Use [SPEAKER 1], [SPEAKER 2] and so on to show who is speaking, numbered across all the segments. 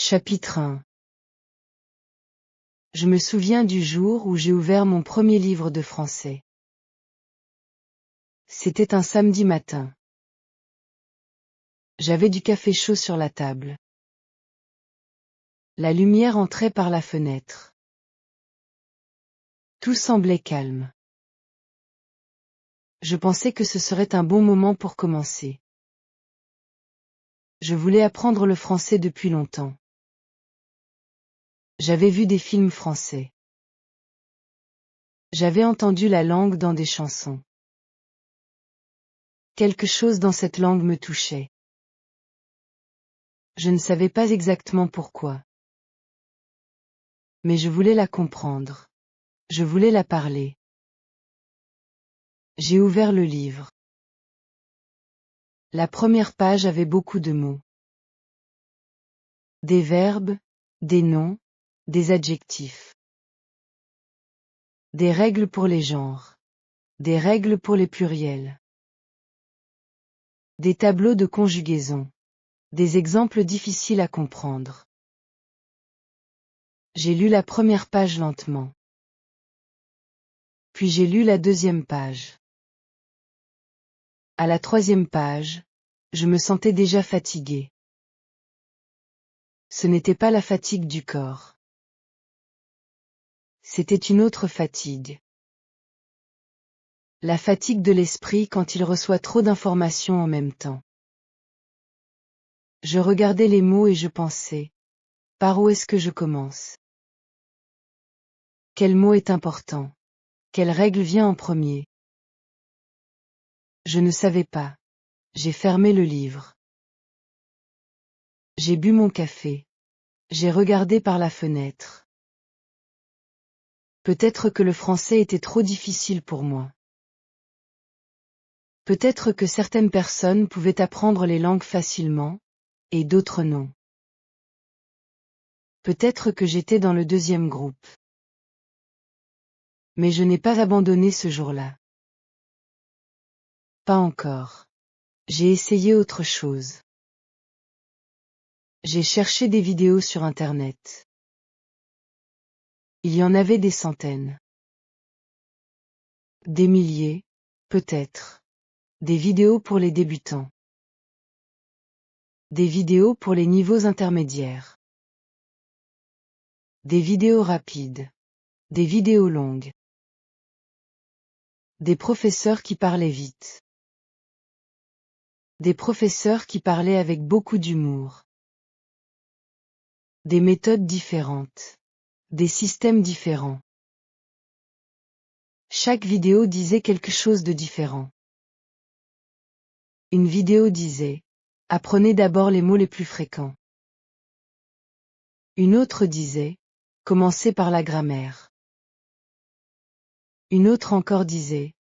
[SPEAKER 1] Chapitre 1. Je me souviens du jour où j'ai ouvert mon premier livre de français. C'était un samedi matin. J'avais du café chaud sur la table. La lumière entrait par la fenêtre. Tout semblait calme. Je pensais que ce serait un bon moment pour commencer. Je voulais apprendre le français depuis longtemps. J'avais vu des films français. J'avais entendu la langue dans des chansons. Quelque chose dans cette langue me touchait. Je ne savais pas exactement pourquoi. Mais je voulais la comprendre. Je voulais la parler. J'ai ouvert le livre. La première page avait beaucoup de mots. Des verbes, des noms, des adjectifs. Des règles pour les genres. Des règles pour les pluriels. Des tableaux de conjugaison. Des exemples difficiles à comprendre. J'ai lu la première page lentement. Puis j'ai lu la deuxième page. À la troisième page, je me sentais déjà fatiguée. Ce n'était pas la fatigue du corps. C'était une autre fatigue. La fatigue de l'esprit quand il reçoit trop d'informations en même temps. Je regardais les mots et je pensais, par où est-ce que je commence? Quel mot est important? Quelle règle vient en premier? Je ne savais pas. J'ai fermé le livre. J'ai bu mon café. J'ai regardé par la fenêtre. Peut-être que le français était trop difficile pour moi. Peut-être que certaines personnes pouvaient apprendre les langues facilement, et d'autres non. Peut-être que j'étais dans le deuxième groupe. Mais je n'ai pas abandonné ce jour-là. Pas encore. J'ai essayé autre chose. J'ai cherché des vidéos sur Internet. Il y en avait des centaines. Des milliers, peut-être. Des vidéos pour les débutants. Des vidéos pour les niveaux intermédiaires. Des vidéos rapides. Des vidéos longues. Des professeurs qui parlaient vite. Des professeurs qui parlaient avec beaucoup d'humour. Des méthodes différentes. Des systèmes différents. Chaque vidéo disait quelque chose de différent. Une vidéo disait, apprenez d'abord les mots les plus fréquents. Une autre disait, commencez par la grammaire. Une autre encore disait,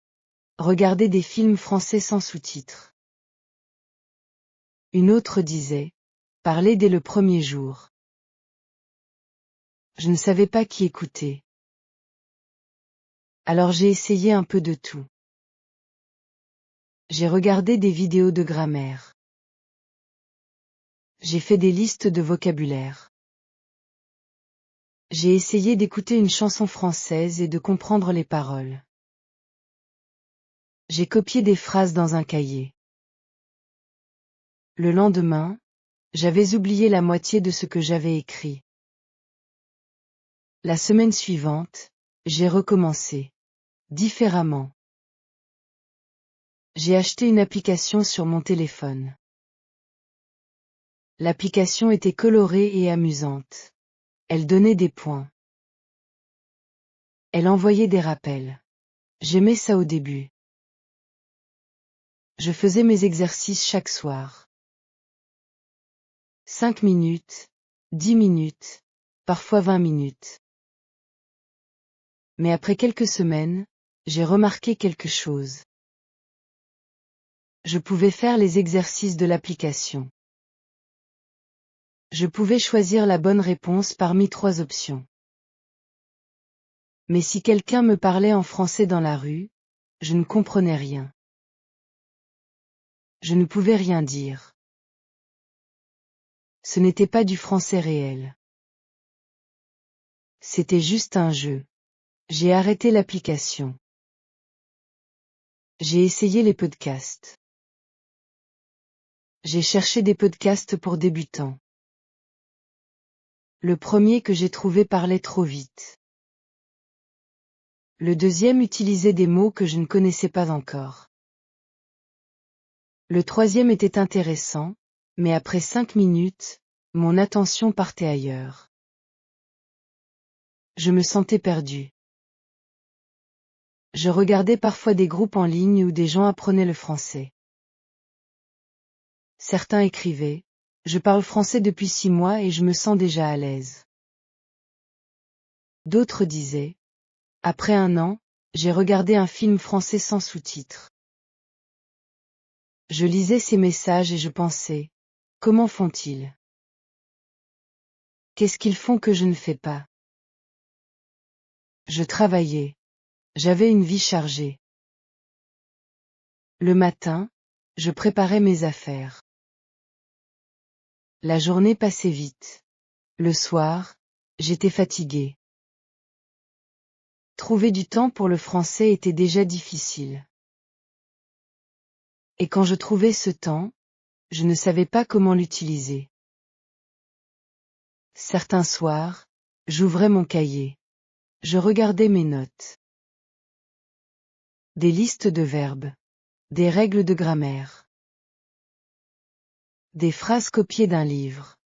[SPEAKER 1] regardez des films français sans sous-titres. Une autre disait, parlez dès le premier jour. Je ne savais pas qui écouter. Alors j'ai essayé un peu de tout. J'ai regardé des vidéos de grammaire. J'ai fait des listes de vocabulaire. J'ai essayé d'écouter une chanson française et de comprendre les paroles. J'ai copié des phrases dans un cahier. Le lendemain, j'avais oublié la moitié de ce que j'avais écrit. La semaine suivante, j'ai recommencé. Différemment. J'ai acheté une application sur mon téléphone. L'application était colorée et amusante. Elle donnait des points. Elle envoyait des rappels. J'aimais ça au début. Je faisais mes exercices chaque soir. 5 minutes, 10 minutes, parfois 20 minutes. Mais après quelques semaines, j'ai remarqué quelque chose. Je pouvais faire les exercices de l'application. Je pouvais choisir la bonne réponse parmi 3 options. Mais si quelqu'un me parlait en français dans la rue, je ne comprenais rien. Je ne pouvais rien dire. Ce n'était pas du français réel. C'était juste un jeu. J'ai arrêté l'application. J'ai essayé les podcasts. J'ai cherché des podcasts pour débutants. Le premier que j'ai trouvé parlait trop vite. Le deuxième utilisait des mots que je ne connaissais pas encore. Le troisième était intéressant, mais après 5 minutes, mon attention partait ailleurs. Je me sentais perdu. Je regardais parfois des groupes en ligne où des gens apprenaient le français. Certains écrivaient « Je parle français depuis 6 mois et je me sens déjà à l'aise ». D'autres disaient « Après 1 an, j'ai regardé un film français sans sous-titres ». Je lisais ces messages et je pensais « Comment font-ils ? Qu'est-ce qu'ils font que je ne fais pas ?» Je travaillais. J'avais une vie chargée. Le matin, je préparais mes affaires. La journée passait vite. Le soir, j'étais fatigué. Trouver du temps pour le français était déjà difficile. Et quand je trouvais ce temps, je ne savais pas comment l'utiliser. Certains soirs, j'ouvrais mon cahier. Je regardais mes notes. Des listes de verbes. Des règles de grammaire. Des phrases copiées d'un livre.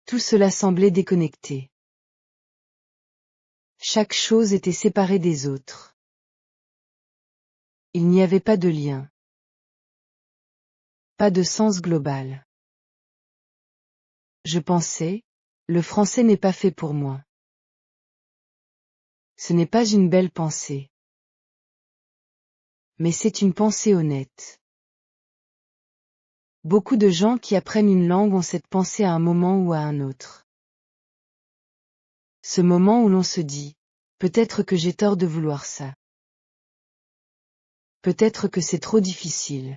[SPEAKER 1] Tout cela semblait déconnecté. Chaque chose était séparée des autres. Il n'y avait pas de lien. Pas de sens global. Je pensais, le français n'est pas fait pour moi. Ce n'est pas une belle pensée. Mais c'est une pensée honnête. Beaucoup de gens qui apprennent une langue ont cette pensée à un moment ou à un autre. Ce moment où l'on se dit, peut-être que j'ai tort de vouloir ça. Peut-être que c'est trop difficile.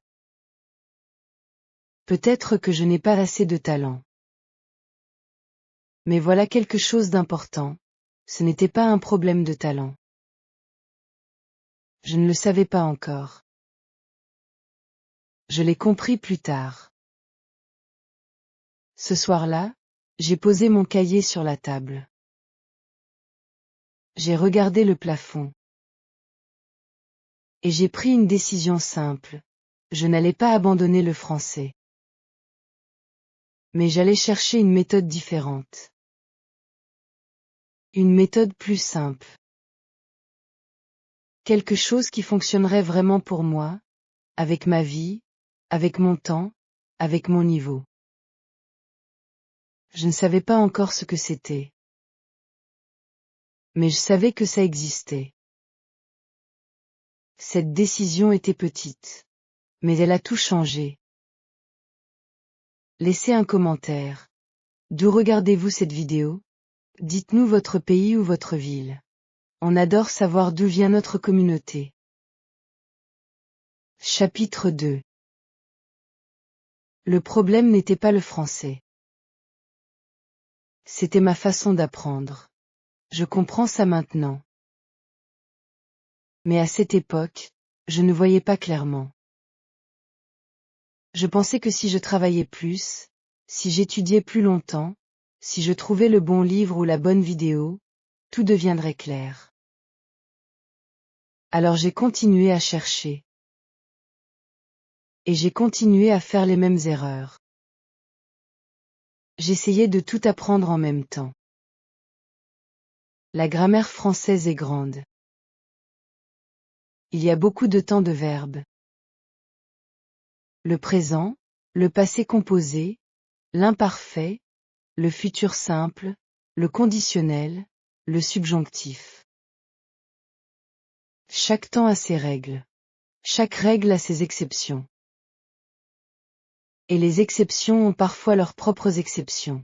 [SPEAKER 1] Peut-être que je n'ai pas assez de talent. Mais voilà quelque chose d'important. Ce n'était pas un problème de talent. Je ne le savais pas encore. Je l'ai compris plus tard. Ce soir-là, j'ai posé mon cahier sur la table. J'ai regardé le plafond. Et j'ai pris une décision simple. Je n'allais pas abandonner le français. Mais j'allais chercher une méthode différente. Une méthode plus simple. Quelque chose qui fonctionnerait vraiment pour moi, avec ma vie, avec mon temps, avec mon niveau. Je ne savais pas encore ce que c'était. Mais je savais que ça existait. Cette décision était petite. Mais elle a tout changé. Laissez un commentaire. D'où regardez-vous cette vidéo? Dites-nous votre pays ou votre ville. On adore savoir d'où vient notre communauté. Chapitre 2. Le problème n'était pas le français. C'était ma façon d'apprendre. Je comprends ça maintenant. Mais à cette époque, je ne voyais pas clairement. Je pensais que si je travaillais plus, si j'étudiais plus longtemps, si je trouvais le bon livre ou la bonne vidéo, tout deviendrait clair. Alors j'ai continué à chercher. Et j'ai continué à faire les mêmes erreurs. J'essayais de tout apprendre en même temps. La grammaire française est grande. Il y a beaucoup de temps de verbes. Le présent, le passé composé, l'imparfait, le futur simple, le conditionnel, le subjonctif. Chaque temps a ses règles. Chaque règle a ses exceptions. Et les exceptions ont parfois leurs propres exceptions.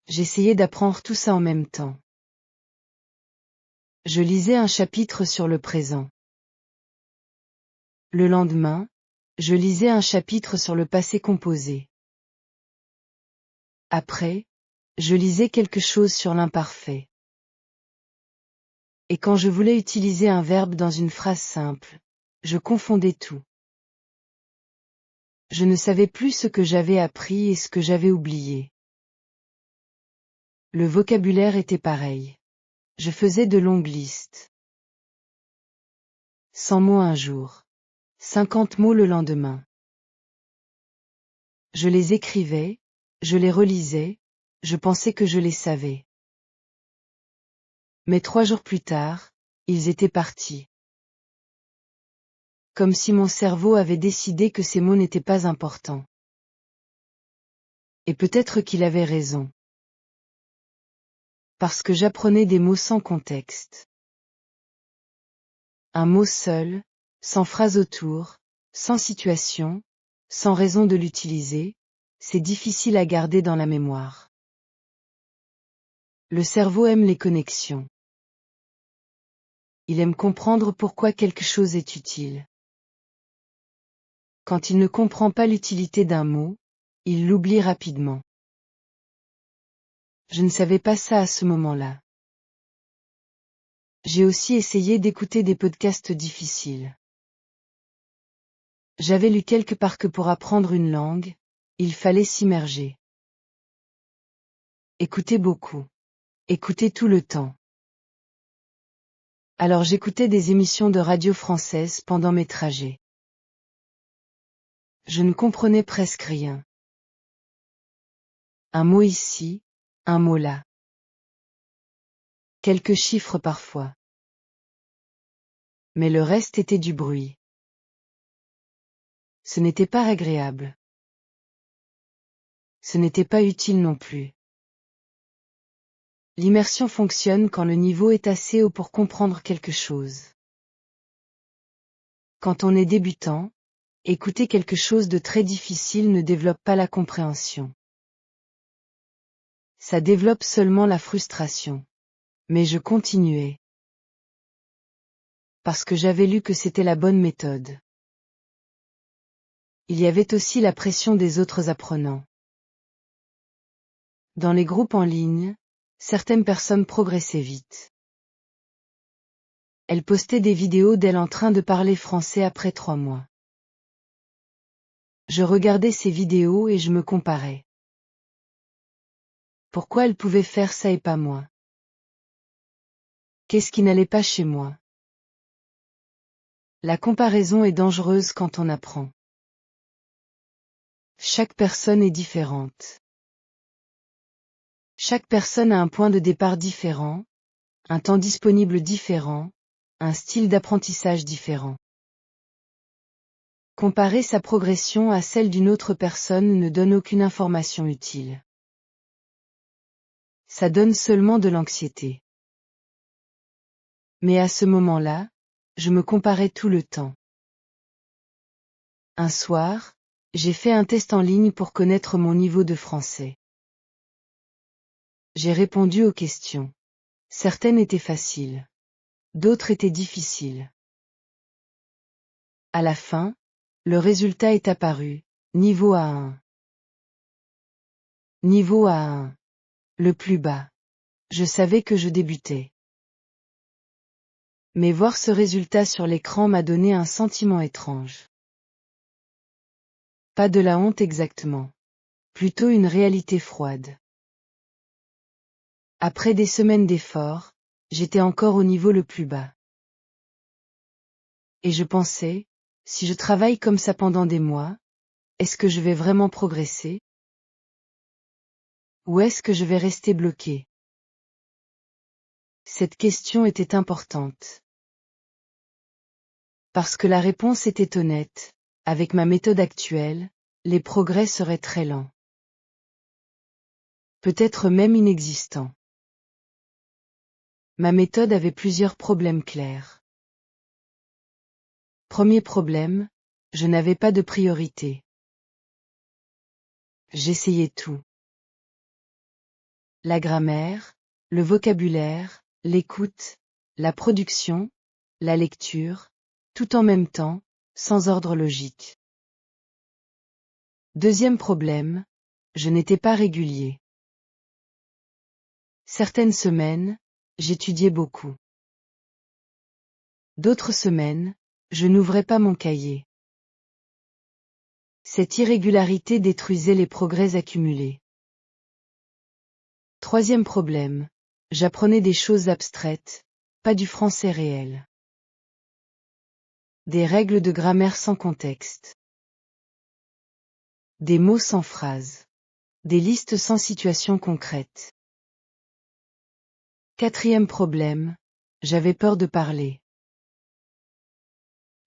[SPEAKER 1] J'essayais d'apprendre tout ça en même temps. Je lisais un chapitre sur le présent. Le lendemain, je lisais un chapitre sur le passé composé. Après, je lisais quelque chose sur l'imparfait. Et quand je voulais utiliser un verbe dans une phrase simple, je confondais tout. Je ne savais plus ce que j'avais appris et ce que j'avais oublié. Le vocabulaire était pareil. Je faisais de longues listes. 100 mots un jour. 50 mots le lendemain. Je les écrivais, je les relisais, je pensais que je les savais. Mais 3 jours plus tard, ils étaient partis. Comme si mon cerveau avait décidé que ces mots n'étaient pas importants. Et peut-être qu'il avait raison. Parce que j'apprenais des mots sans contexte. Un mot seul, sans phrase autour, sans situation, sans raison de l'utiliser, c'est difficile à garder dans la mémoire. Le cerveau aime les connexions. Il aime comprendre pourquoi quelque chose est utile. Quand il ne comprend pas l'utilité d'un mot, il l'oublie rapidement. Je ne savais pas ça à ce moment-là. J'ai aussi essayé d'écouter des podcasts difficiles. J'avais lu quelque part que pour apprendre une langue, il fallait s'immerger. Écouter beaucoup. Écouter tout le temps. Alors j'écoutais des émissions de radio française pendant mes trajets. Je ne comprenais presque rien. Un mot ici, un mot là. Quelques chiffres parfois. Mais le reste était du bruit. Ce n'était pas agréable. Ce n'était pas utile non plus. L'immersion fonctionne quand le niveau est assez haut pour comprendre quelque chose. Quand on est débutant, écouter quelque chose de très difficile ne développe pas la compréhension. Ça développe seulement la frustration. Mais je continuais. Parce que j'avais lu que c'était la bonne méthode. Il y avait aussi la pression des autres apprenants. Dans les groupes en ligne, certaines personnes progressaient vite. Elles postaient des vidéos d'elles en train de parler français après 3 mois. Je regardais ces vidéos et je me comparais. Pourquoi elles pouvaient faire ça et pas moi? Qu'est-ce qui n'allait pas chez moi? La comparaison est dangereuse quand on apprend. Chaque personne est différente. Chaque personne a un point de départ différent, un temps disponible différent, un style d'apprentissage différent. Comparer sa progression à celle d'une autre personne ne donne aucune information utile. Ça donne seulement de l'anxiété. Mais à ce moment-là, je me comparais tout le temps. Un soir, j'ai fait un test en ligne pour connaître mon niveau de français. J'ai répondu aux questions. Certaines étaient faciles. D'autres étaient difficiles. À la fin, le résultat est apparu, niveau A1. Niveau A1. Le plus bas. Je savais que je débutais. Mais voir ce résultat sur l'écran m'a donné un sentiment étrange. Pas de la honte exactement. Plutôt une réalité froide. Après des semaines d'efforts, j'étais encore au niveau le plus bas. Et je pensais, si je travaille comme ça pendant des mois, est-ce que je vais vraiment progresser? Ou est-ce que je vais rester bloqué? Cette question était importante. Parce que la réponse était honnête, avec ma méthode actuelle, les progrès seraient très lents. Peut-être même inexistants. Ma méthode avait plusieurs problèmes clairs. Premier problème, je n'avais pas de priorité. J'essayais tout. La grammaire, le vocabulaire, l'écoute, la production, la lecture, tout en même temps, sans ordre logique. Deuxième problème, je n'étais pas régulier. Certaines semaines, j'étudiais beaucoup. D'autres semaines, je n'ouvrais pas mon cahier. Cette irrégularité détruisait les progrès accumulés. Troisième problème, j'apprenais des choses abstraites, pas du français réel. Des règles de grammaire sans contexte. Des mots sans phrase. Des listes sans situation concrète. Quatrième problème, j'avais peur de parler.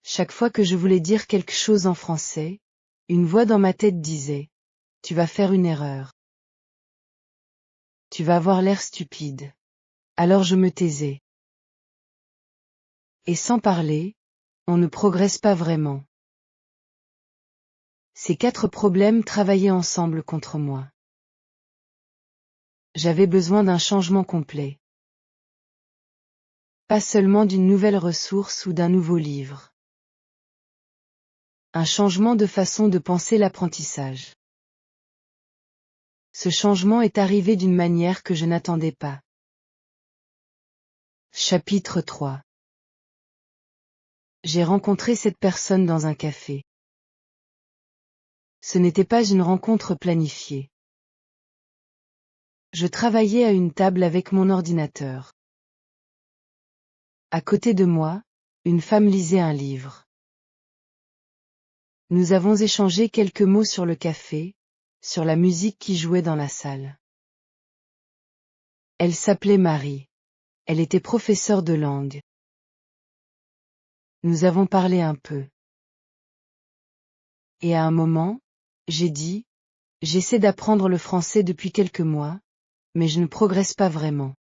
[SPEAKER 1] Chaque fois que je voulais dire quelque chose en français, une voix dans ma tête disait « Tu vas faire une erreur. Tu vas avoir l'air stupide. » Alors je me taisais. Et sans parler, on ne progresse pas vraiment. Ces 4 problèmes travaillaient ensemble contre moi. J'avais besoin d'un changement complet. Pas seulement d'une nouvelle ressource ou d'un nouveau livre. Un changement de façon de penser l'apprentissage. Ce changement est arrivé d'une manière que je n'attendais pas. Chapitre 3. J'ai rencontré cette personne dans un café. Ce n'était pas une rencontre planifiée. Je travaillais à une table avec mon ordinateur. À côté de moi, une femme lisait un livre. Nous avons échangé quelques mots sur le café, sur la musique qui jouait dans la salle. Elle s'appelait Marie. Elle était professeure de langue. Nous avons parlé un peu. Et à un moment, j'ai dit, j'essaie d'apprendre le français depuis quelques mois, mais je ne progresse pas vraiment.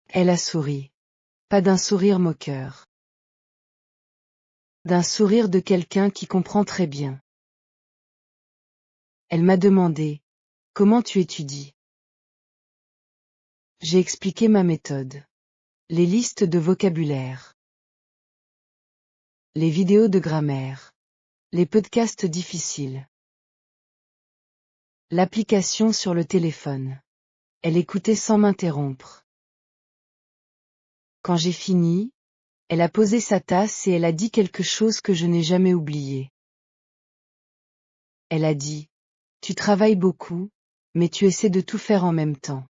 [SPEAKER 1] Elle a souri. Pas d'un sourire moqueur. D'un sourire de quelqu'un qui comprend très bien. Elle m'a demandé, comment tu étudies? J'ai expliqué ma méthode. Les listes de vocabulaire. Les vidéos de grammaire. Les podcasts difficiles. L'application sur le téléphone. Elle écoutait sans m'interrompre. Quand j'ai fini, elle a posé sa tasse et elle a dit quelque chose que je n'ai jamais oublié. Elle a dit, tu travailles beaucoup, mais tu essaies de tout faire en même temps.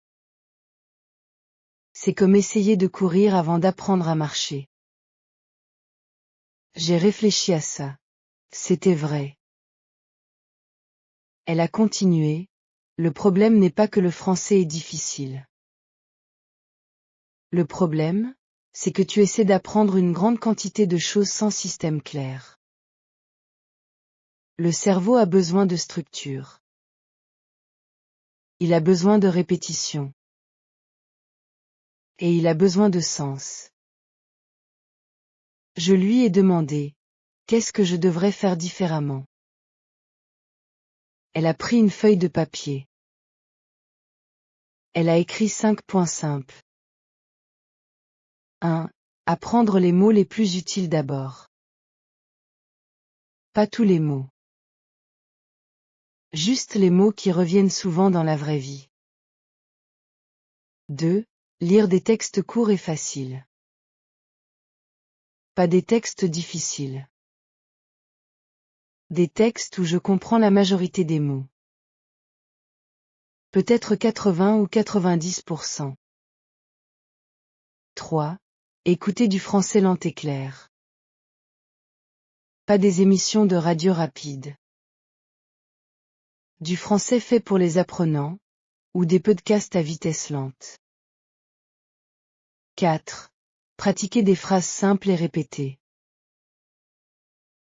[SPEAKER 1] C'est comme essayer de courir avant d'apprendre à marcher. J'ai réfléchi à ça. C'était vrai. Elle a continué, le problème n'est pas que le français est difficile. Le problème, c'est que tu essaies d'apprendre une grande quantité de choses sans système clair. Le cerveau a besoin de structure. Il a besoin de répétition. Et il a besoin de sens. Je lui ai demandé, qu'est-ce que je devrais faire différemment? Elle a pris une feuille de papier. Elle a écrit 5 points simples. 1. Apprendre les mots les plus utiles d'abord. Pas tous les mots. Juste les mots qui reviennent souvent dans la vraie vie. 2. Lire des textes courts et faciles. Pas des textes difficiles. Des textes où je comprends la majorité des mots. Peut-être 80 ou 90%. 3. Écouter du français lent et clair. Pas des émissions de radio rapide. Du français fait pour les apprenants, ou des podcasts à vitesse lente. 4. Pratiquer des phrases simples et répétées.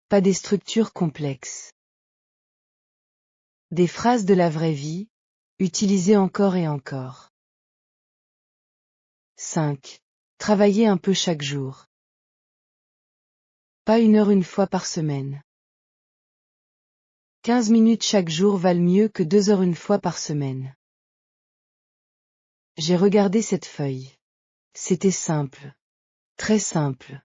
[SPEAKER 1] Pas des structures complexes. Des phrases de la vraie vie, utilisées encore et encore. 5. Travailler un peu chaque jour. Pas 1 heure une fois par semaine. 15 minutes chaque jour valent mieux que 2 heures une fois par semaine. J'ai regardé cette feuille. C'était simple. Très simple.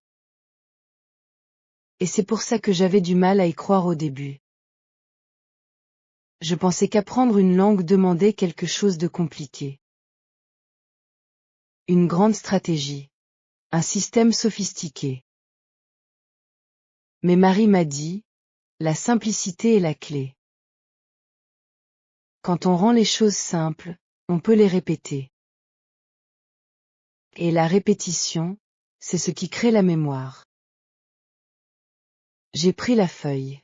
[SPEAKER 1] Et c'est pour ça que j'avais du mal à y croire au début. Je pensais qu'apprendre une langue demandait quelque chose de compliqué. Une grande stratégie. Un système sophistiqué. Mais Marie m'a dit, la simplicité est la clé. Quand on rend les choses simples, on peut les répéter. Et la répétition, c'est ce qui crée la mémoire. J'ai pris la feuille.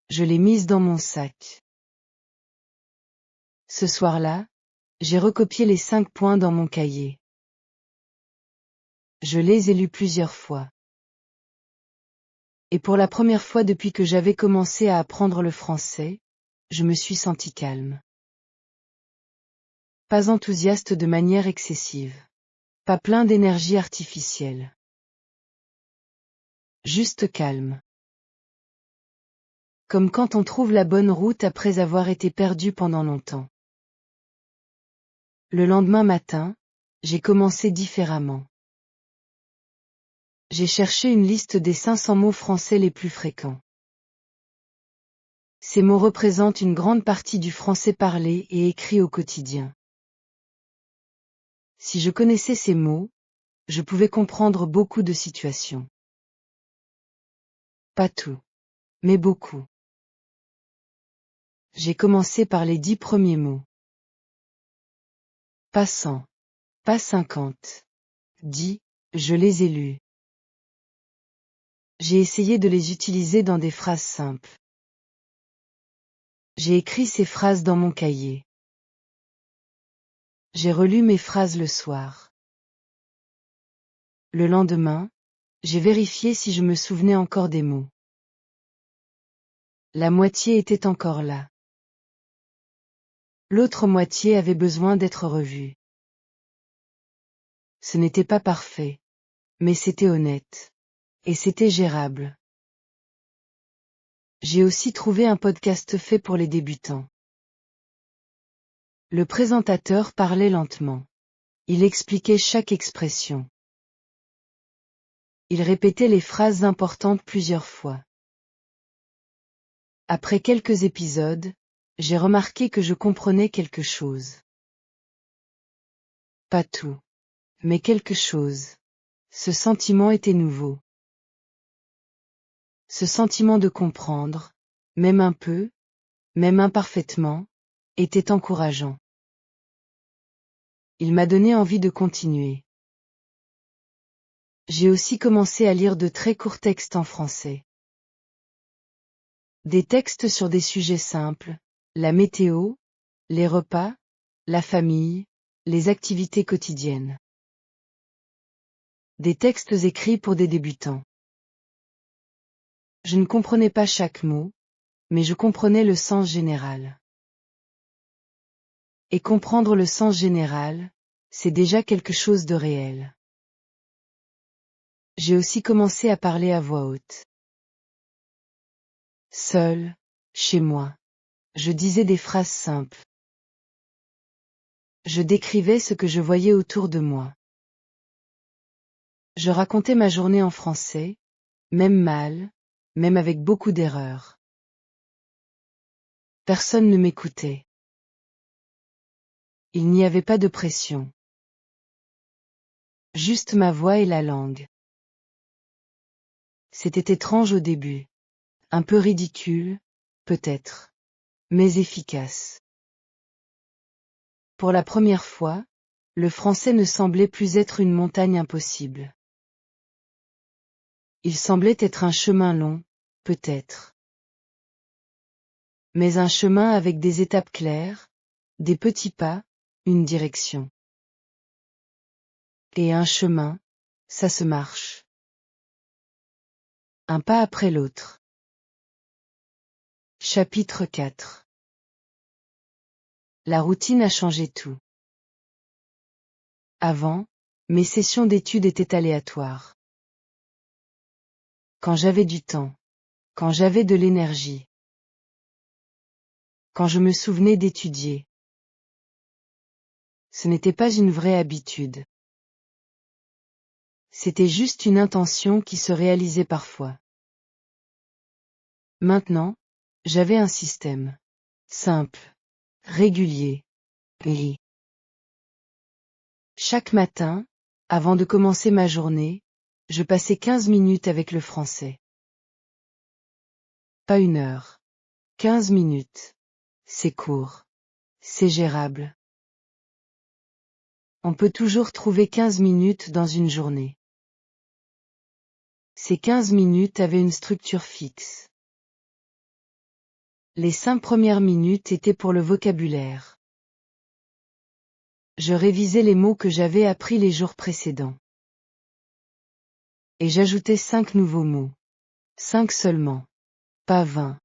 [SPEAKER 1] Je l'ai mise dans mon sac. Ce soir-là, j'ai recopié les 5 points dans mon cahier. Je les ai lus plusieurs fois. Et pour la première fois depuis que j'avais commencé à apprendre le français, je me suis senti calme. Pas enthousiaste de manière excessive. Pas plein d'énergie artificielle. Juste calme. Comme quand on trouve la bonne route après avoir été perdu pendant longtemps. Le lendemain matin, j'ai commencé différemment. J'ai cherché une liste des 500 mots français les plus fréquents. Ces mots représentent une grande partie du français parlé et écrit au quotidien. Si je connaissais ces mots, je pouvais comprendre beaucoup de situations. Pas tout, mais beaucoup. J'ai commencé par les 10 premiers mots. Pas 100, pas 50. 10, je les ai lus. J'ai essayé de les utiliser dans des phrases simples. J'ai écrit ces phrases dans mon cahier. J'ai relu mes phrases le soir. Le lendemain, j'ai vérifié si je me souvenais encore des mots. La moitié était encore là. L'autre moitié avait besoin d'être revue. Ce n'était pas parfait, mais c'était honnête. Et c'était gérable. J'ai aussi trouvé un podcast fait pour les débutants. Le présentateur parlait lentement. Il expliquait chaque expression. Il répétait les phrases importantes plusieurs fois. Après quelques épisodes, j'ai remarqué que je comprenais quelque chose. Pas tout, mais quelque chose. Ce sentiment était nouveau. Ce sentiment de comprendre, même un peu, même imparfaitement, était encourageant. Il m'a donné envie de continuer. J'ai aussi commencé à lire de très courts textes en français. Des textes sur des sujets simples, la météo, les repas, la famille, les activités quotidiennes. Des textes écrits pour des débutants. Je ne comprenais pas chaque mot, mais je comprenais le sens général. Et comprendre le sens général, c'est déjà quelque chose de réel. J'ai aussi commencé à parler à voix haute. Seul, chez moi. Je disais des phrases simples. Je décrivais ce que je voyais autour de moi. Je racontais ma journée en français, même mal, même avec beaucoup d'erreurs. Personne ne m'écoutait. Il n'y avait pas de pression. Juste ma voix et la langue. C'était étrange au début. Un peu ridicule, peut-être. Mais efficace. Pour la première fois, le français ne semblait plus être une montagne impossible. Il semblait être un chemin long, peut-être. Mais un chemin avec des étapes claires, des petits pas, une direction. Et un chemin, ça se marche. Un pas après l'autre. Chapitre 4. La routine a changé tout. Avant, mes sessions d'études étaient aléatoires. Quand j'avais du temps. Quand j'avais de l'énergie. Quand je me souvenais d'étudier. Ce n'était pas une vraie habitude. C'était juste une intention qui se réalisait parfois. Maintenant, J'avais un système. Simple. Régulier. Et chaque matin, avant de commencer ma journée, je passais 15 minutes avec le français. Pas 1 heure. 15 minutes. C'est court. C'est gérable. On peut toujours trouver 15 minutes dans une journée. Ces 15 minutes avaient une structure fixe. Les 5 premières minutes étaient pour le vocabulaire. Je révisais les mots que j'avais appris les jours précédents. Et j'ajoutais 5 nouveaux mots. 5 seulement. Pas 20.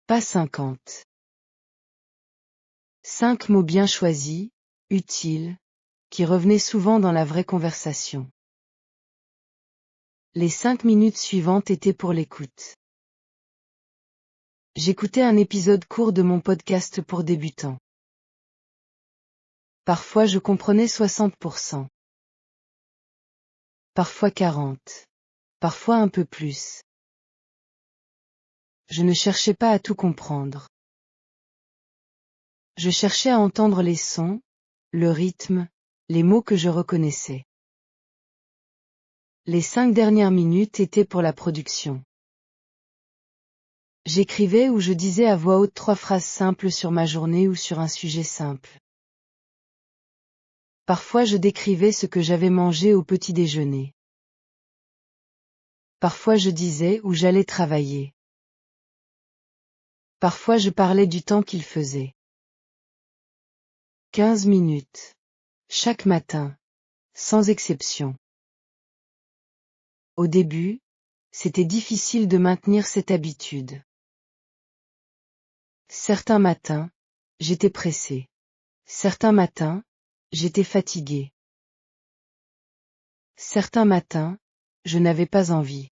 [SPEAKER 1] Pas 50. 5 mots bien choisis, utiles, qui revenaient souvent dans la vraie conversation. Les 5 minutes suivantes étaient pour l'écoute. J'écoutais un épisode court de mon podcast pour débutants. Parfois je comprenais 60%. Parfois 40. Parfois un peu plus. Je ne cherchais pas à tout comprendre. Je cherchais à entendre les sons, le rythme, les mots que je reconnaissais. Les 5 dernières minutes étaient pour la production. J'écrivais ou je disais à voix haute 3 phrases simples sur ma journée ou sur un sujet simple. Parfois je décrivais ce que j'avais mangé au petit déjeuner. Parfois je disais où j'allais travailler. Parfois je parlais du temps qu'il faisait. 15 minutes. Chaque matin. Sans exception. Au début, c'était difficile de maintenir cette habitude. Certains matins, j'étais pressé. Certains matins, j'étais fatigué. Certains matins, je n'avais pas envie.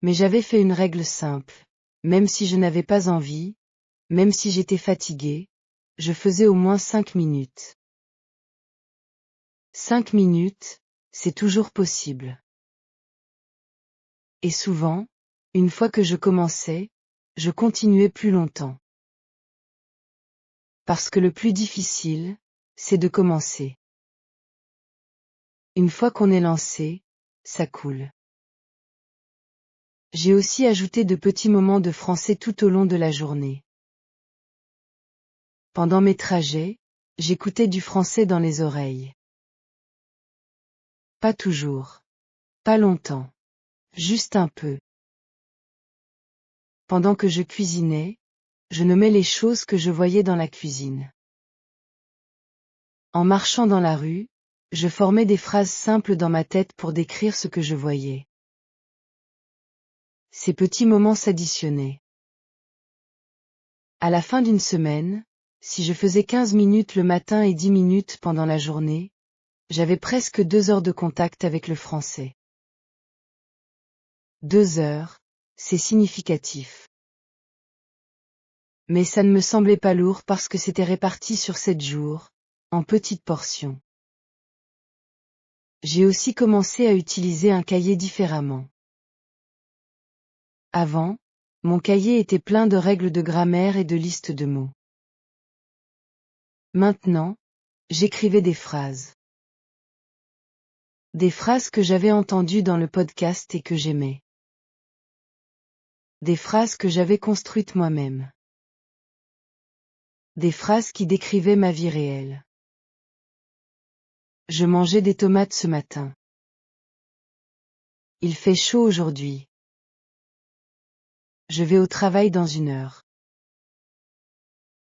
[SPEAKER 1] Mais j'avais fait une règle simple. Même si je n'avais pas envie, même si j'étais fatigué, je faisais au moins 5 minutes. 5 minutes, c'est toujours possible. Et souvent, une fois que je commençais, je continuais plus longtemps. Parce que le plus difficile, c'est de commencer. Une fois qu'on est lancé, ça coule. J'ai aussi ajouté de petits moments de français tout au long de la journée. Pendant mes trajets, j'écoutais du français dans les oreilles. Pas toujours. Pas longtemps. Juste un peu. Pendant que je cuisinais, je nommais les choses que je voyais dans la cuisine. En marchant dans la rue, je formais des phrases simples dans ma tête pour décrire ce que je voyais. Ces petits moments s'additionnaient. À la fin d'une semaine, si je faisais 15 minutes le matin et 10 minutes pendant la journée, j'avais presque 2 heures de contact avec le français. 2 heures, c'est significatif. Mais ça ne me semblait pas lourd parce que c'était réparti sur 7 jours, en petites portions. J'ai aussi commencé à utiliser un cahier différemment. Avant, mon cahier était plein de règles de grammaire et de listes de mots. Maintenant, j'écrivais des phrases. Des phrases que j'avais entendues dans le podcast et que j'aimais. Des phrases que j'avais construites moi-même. Des phrases qui décrivaient ma vie réelle. Je mangeais des tomates ce matin. Il fait chaud aujourd'hui. Je vais au travail dans 1 heure.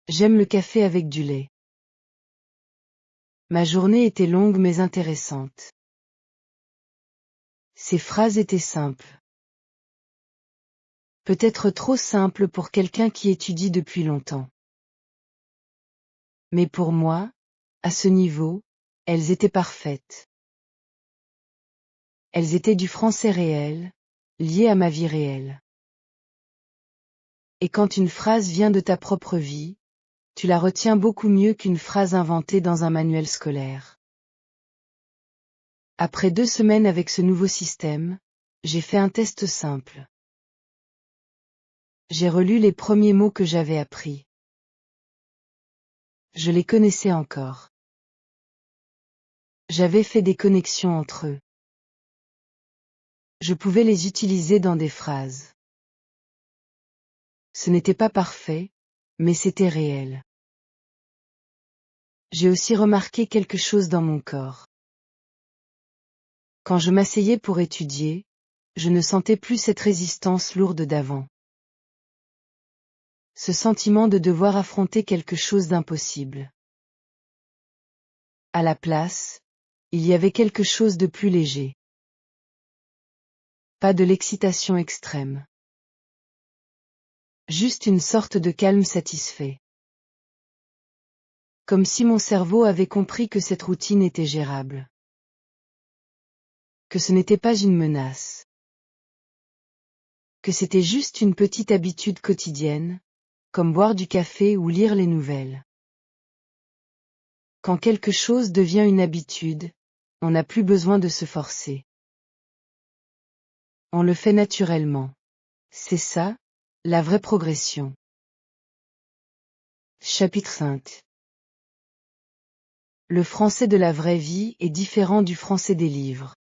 [SPEAKER 1] J'aime le café avec du lait. Ma journée était longue mais intéressante. Ces phrases étaient simples. Peut-être trop simples pour quelqu'un qui étudie depuis longtemps. Mais pour moi, à ce niveau, elles étaient parfaites. Elles étaient du français réel, lié à ma vie réelle. Et quand une phrase vient de ta propre vie, tu la retiens beaucoup mieux qu'une phrase inventée dans un manuel scolaire. Après 2 semaines avec ce nouveau système, j'ai fait un test simple. J'ai relu les premiers mots que j'avais appris. Je les connaissais encore. J'avais fait des connexions entre eux. Je pouvais les utiliser dans des phrases. Ce n'était pas parfait, mais c'était réel. J'ai aussi remarqué quelque chose dans mon corps. Quand je m'asseyais pour étudier, je ne sentais plus cette résistance lourde d'avant. Ce sentiment de devoir affronter quelque chose d'impossible. À la place, il y avait quelque chose de plus léger. Pas de l'excitation extrême. Juste une sorte de calme satisfait. Comme si mon cerveau avait compris que cette routine était gérable. Que ce n'était pas une menace. Que c'était juste une petite habitude quotidienne, comme boire du café ou lire les nouvelles. Quand quelque chose devient une habitude, on n'a plus besoin de se forcer. On le fait naturellement. C'est ça, la vraie progression. Chapitre 5. Le français de la vraie vie est différent du français des livres.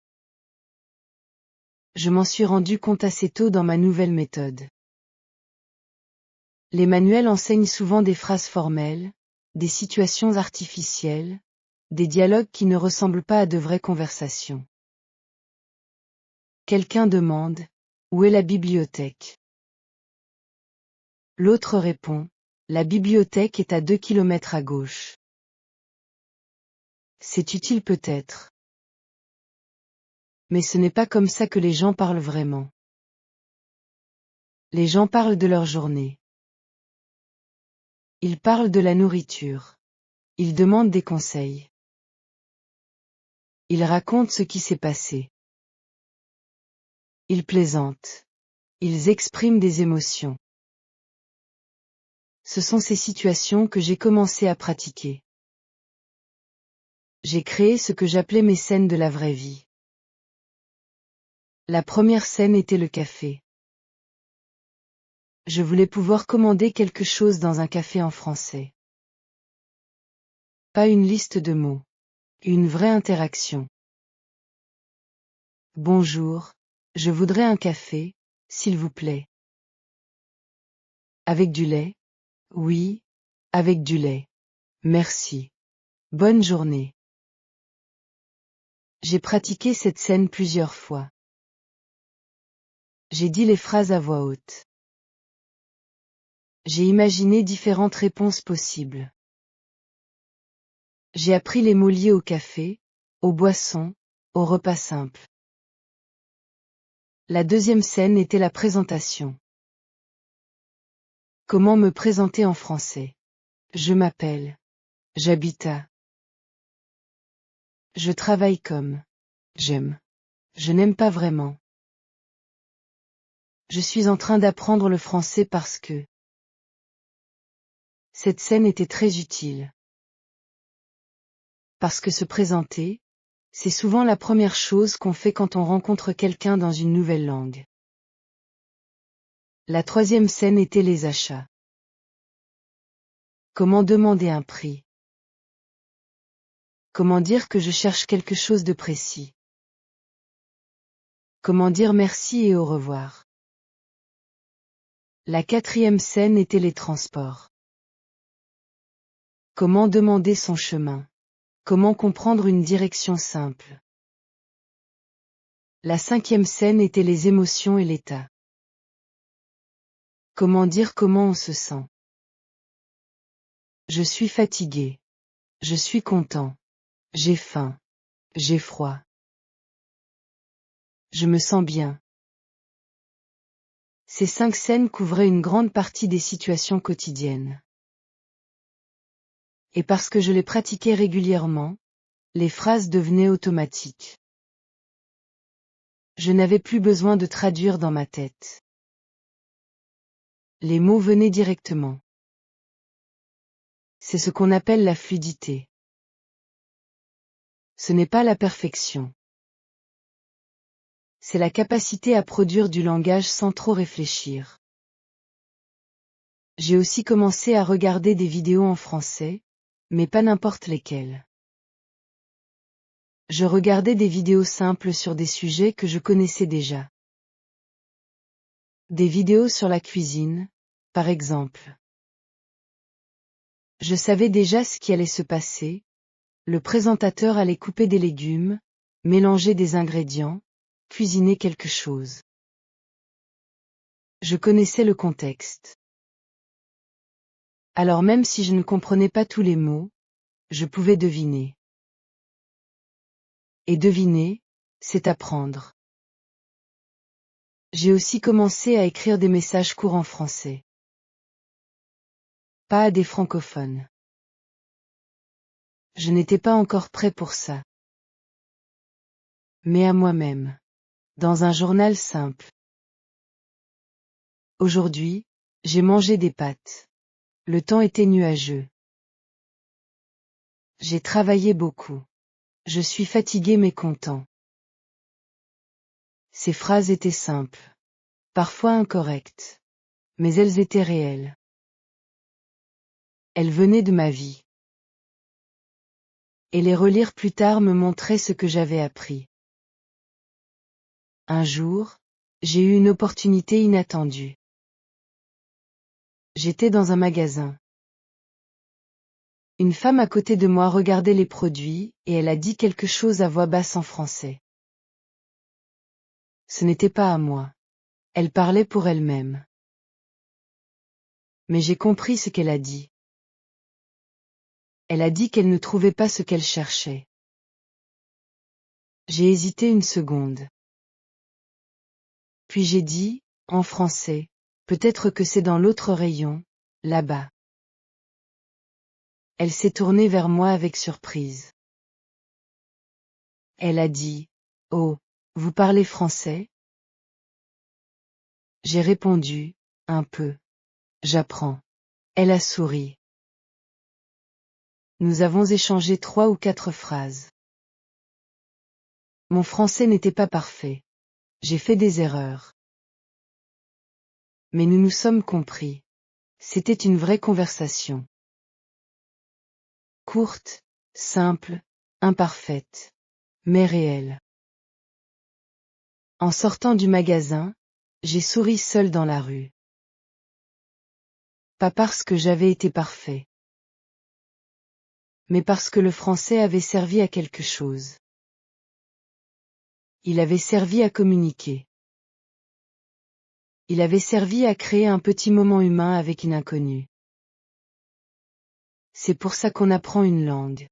[SPEAKER 1] Je m'en suis rendu compte assez tôt dans ma nouvelle méthode. Les manuels enseignent souvent des phrases formelles, des situations artificielles, des dialogues qui ne ressemblent pas à de vraies conversations. Quelqu'un demande, où est la bibliothèque? L'autre répond, la bibliothèque est à 2 kilomètres à gauche. C'est utile peut-être. Mais ce n'est pas comme ça que les gens parlent vraiment. Les gens parlent de leur journée. Ils parlent de la nourriture. Ils demandent des conseils. Ils racontent ce qui s'est passé. Ils plaisantent. Ils expriment des émotions. Ce sont ces situations que j'ai commencé à pratiquer. J'ai créé ce que j'appelais mes scènes de la vraie vie. La première scène était le café. Je voulais pouvoir commander quelque chose dans un café en français. Pas une liste de mots. Une vraie interaction. Bonjour, je voudrais un café, s'il vous plaît. Avec du lait? Oui, avec du lait. Merci. Bonne journée. J'ai pratiqué cette scène plusieurs fois. J'ai dit les phrases à voix haute. J'ai imaginé différentes réponses possibles. J'ai appris les mots liés au café, aux boissons, au repas simple. La deuxième scène était la présentation. Comment me présenter en français? Je m'appelle. J'habite à. Je travaille comme. J'aime. Je n'aime pas vraiment. Je suis en train d'apprendre le français parce que. Cette scène était très utile. Parce que se présenter, c'est souvent la première chose qu'on fait quand on rencontre quelqu'un dans une nouvelle langue. La troisième scène était les achats. Comment demander un prix? Comment dire que je cherche quelque chose de précis? Comment dire merci et au revoir? La quatrième scène était les transports. Comment demander son chemin? Comment comprendre une direction simple? La cinquième scène était les émotions et l'état. Comment dire comment on se sent? Je suis fatigué. Je suis content. J'ai faim. J'ai froid. Je me sens bien. Ces 5 scènes couvraient une grande partie des situations quotidiennes. Et parce que je les pratiquais régulièrement, les phrases devenaient automatiques. Je n'avais plus besoin de traduire dans ma tête. Les mots venaient directement. C'est ce qu'on appelle la fluidité. Ce n'est pas la perfection. C'est la capacité à produire du langage sans trop réfléchir. J'ai aussi commencé à regarder des vidéos en français, mais pas n'importe lesquelles. Je regardais des vidéos simples sur des sujets que je connaissais déjà. Des vidéos sur la cuisine, par exemple. Je savais déjà ce qui allait se passer. Le présentateur allait couper des légumes, mélanger des ingrédients, cuisiner quelque chose. Je connaissais le contexte. Alors même si je ne comprenais pas tous les mots, je pouvais deviner. Et deviner, c'est apprendre. J'ai aussi commencé à écrire des messages courts en français. Pas à des francophones. Je n'étais pas encore prêt pour ça. Mais à moi-même. Dans un journal simple. Aujourd'hui, j'ai mangé des pâtes. Le temps était nuageux. J'ai travaillé beaucoup. Je suis fatigué mais content. Ces phrases étaient simples. Parfois incorrectes. Mais elles étaient réelles. Elles venaient de ma vie. Et les relire plus tard me montrait ce que j'avais appris. Un jour, j'ai eu une opportunité inattendue. J'étais dans un magasin. Une femme à côté de moi regardait les produits, et elle a dit quelque chose à voix basse en français. Ce n'était pas à moi. Elle parlait pour elle-même. Mais j'ai compris ce qu'elle a dit. Elle a dit qu'elle ne trouvait pas ce qu'elle cherchait. J'ai hésité une seconde. Puis j'ai dit, en français, peut-être que c'est dans l'autre rayon, là-bas. Elle s'est tournée vers moi avec surprise. Elle a dit, oh, vous parlez français? J'ai répondu, un peu. J'apprends. Elle a souri. Nous avons échangé 3 ou 4 phrases. Mon français n'était pas parfait. J'ai fait des erreurs. Mais nous nous sommes compris. C'était une vraie conversation. Courte, simple, imparfaite, mais réelle. En sortant du magasin, j'ai souri seul dans la rue. Pas parce que j'avais été parfait. Mais parce que le français avait servi à quelque chose. Il avait servi à communiquer. Il avait servi à créer un petit moment humain avec une inconnue. C'est pour ça qu'on apprend une langue.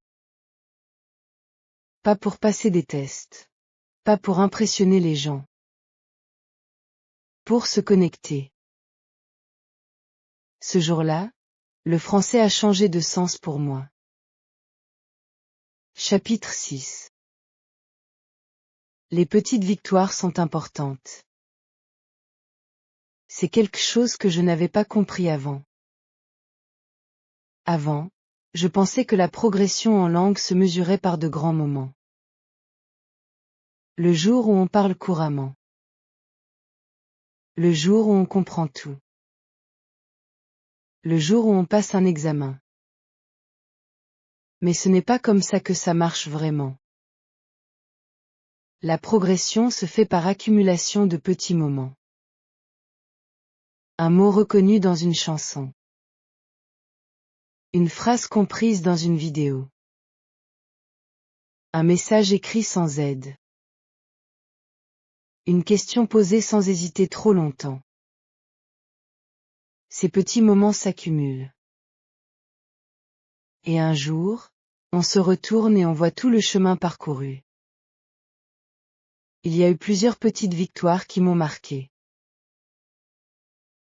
[SPEAKER 1] Pas pour passer des tests. Pas pour impressionner les gens. Pour se connecter. Ce jour-là, le français a changé de sens pour moi. Chapitre 6. Les petites victoires sont importantes. C'est quelque chose que je n'avais pas compris avant. Avant, je pensais que la progression en langue se mesurait par de grands moments. Le jour où on parle couramment. Le jour où on comprend tout. Le jour où on passe un examen. Mais ce n'est pas comme ça que ça marche vraiment. La progression se fait par accumulation de petits moments. Un mot reconnu dans une chanson. Une phrase comprise dans une vidéo. Un message écrit sans aide. Une question posée sans hésiter trop longtemps. Ces petits moments s'accumulent. Et un jour, on se retourne et on voit tout le chemin parcouru. Il y a eu plusieurs petites victoires qui m'ont marqué.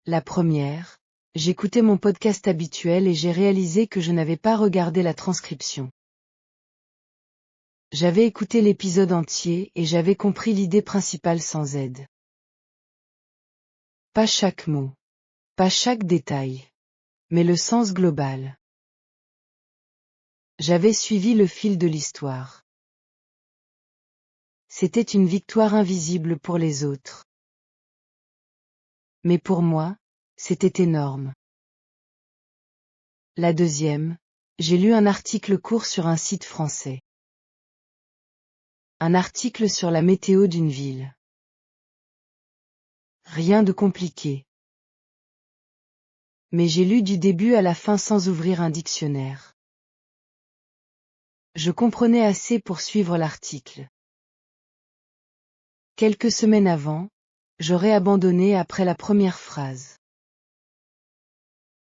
[SPEAKER 1] La première, j'écoutais mon podcast habituel et j'ai réalisé que je n'avais pas regardé la transcription. J'avais écouté l'épisode entier et j'avais compris l'idée principale sans aide. Pas chaque mot. Pas chaque détail. Mais le sens global. J'avais suivi le fil de l'histoire. C'était une victoire invisible pour les autres. Mais pour moi, c'était énorme. La deuxième, j'ai lu un article court sur un site français. Un article sur la météo d'une ville. Rien de compliqué. Mais j'ai lu du début à la fin sans ouvrir un dictionnaire. Je comprenais assez pour suivre l'article. Quelques semaines avant, j'aurais abandonné après la première phrase.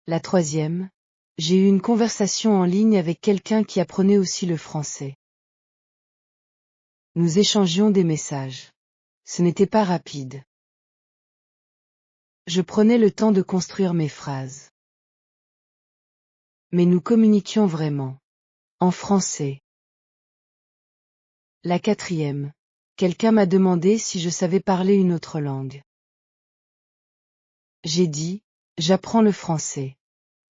[SPEAKER 1] La troisième, j'ai eu une conversation en ligne avec quelqu'un qui apprenait aussi le français. Nous échangions des messages. Ce n'était pas rapide. Je prenais le temps de construire mes phrases. Mais nous communiquions vraiment. En français. La quatrième. Quelqu'un m'a demandé si je savais parler une autre langue. J'ai dit, j'apprends le français.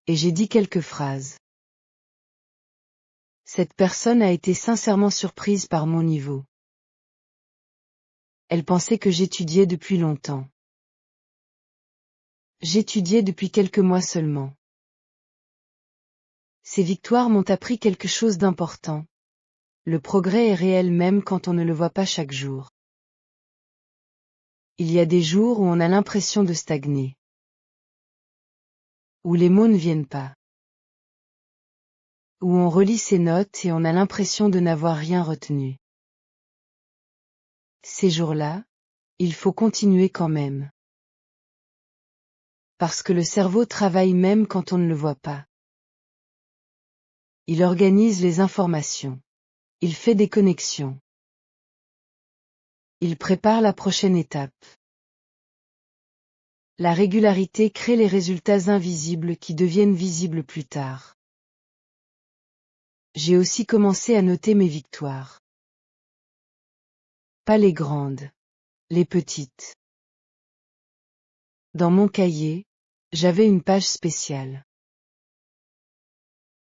[SPEAKER 1] Et j'ai dit quelques phrases. Cette personne a été sincèrement surprise par mon niveau. Elle pensait que j'étudiais depuis longtemps. J'étudiais depuis quelques mois seulement. Ces victoires m'ont appris quelque chose d'important. Le progrès est réel même quand on ne le voit pas chaque jour. Il y a des jours où on a l'impression de stagner. Où les mots ne viennent pas. Où on relit ses notes et on a l'impression de n'avoir rien retenu. Ces jours-là, il faut continuer quand même. Parce que le cerveau travaille même quand on ne le voit pas. Il organise les informations. Il fait des connexions. Il prépare la prochaine étape. La régularité crée les résultats invisibles qui deviennent visibles plus tard. J'ai aussi commencé à noter mes victoires. Pas les grandes. Les petites. Dans mon cahier, j'avais une page spéciale.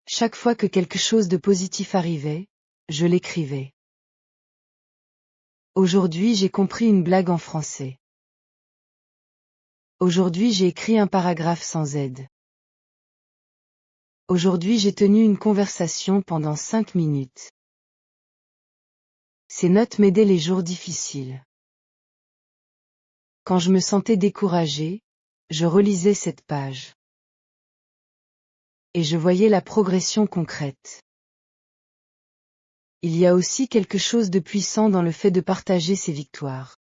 [SPEAKER 1] Chaque fois que quelque chose de positif arrivait, je l'écrivais. Aujourd'hui j'ai compris une blague en français. Aujourd'hui j'ai écrit un paragraphe sans aide. Aujourd'hui j'ai tenu une conversation pendant 5 minutes. Ces notes m'aidaient les jours difficiles. Quand je me sentais découragé, je relisais cette page. Et je voyais la progression concrète. Il y a aussi quelque chose de puissant dans le fait de partager ses victoires.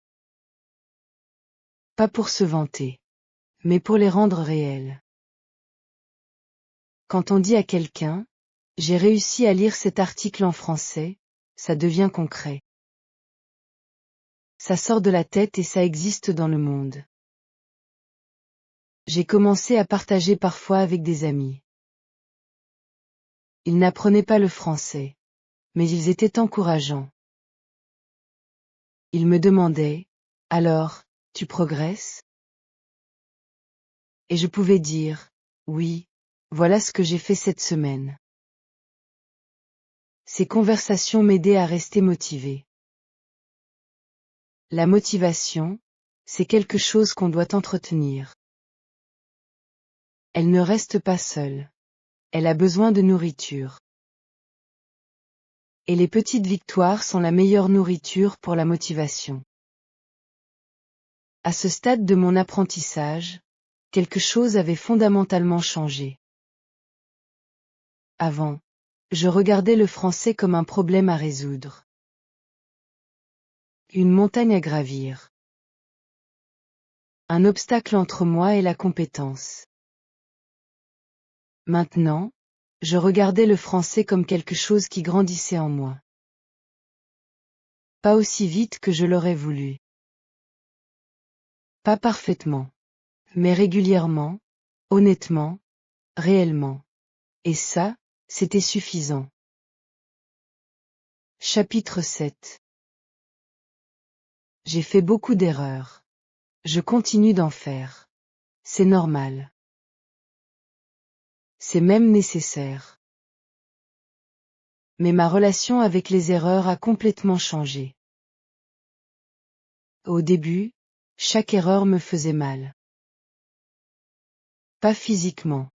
[SPEAKER 1] Pas pour se vanter, mais pour les rendre réelles. Quand on dit à quelqu'un, j'ai réussi à lire cet article en français, ça devient concret. Ça sort de la tête et ça existe dans le monde. J'ai commencé à partager parfois avec des amis. Ils n'apprenaient pas le français, mais ils étaient encourageants. Ils me demandaient, alors, tu progresses? Et je pouvais dire, oui, voilà ce que j'ai fait cette semaine. Ces conversations m'aidaient à rester motivé. La motivation, c'est quelque chose qu'on doit entretenir. Elle ne reste pas seule. Elle a besoin de nourriture. Et les petites victoires sont la meilleure nourriture pour la motivation. À ce stade de mon apprentissage, quelque chose avait fondamentalement changé. Avant, je regardais le français comme un problème à résoudre. Une montagne à gravir. Un obstacle entre moi et la compétence. Maintenant, je regardais le français comme quelque chose qui grandissait en moi. Pas aussi vite que je l'aurais voulu. Pas parfaitement. Mais régulièrement, honnêtement, réellement. Et ça, c'était suffisant. Chapitre 7. J'ai fait beaucoup d'erreurs. Je continue d'en faire. C'est normal. C'est même nécessaire. Mais ma relation avec les erreurs a complètement changé. Au début, chaque erreur me faisait mal. Pas physiquement.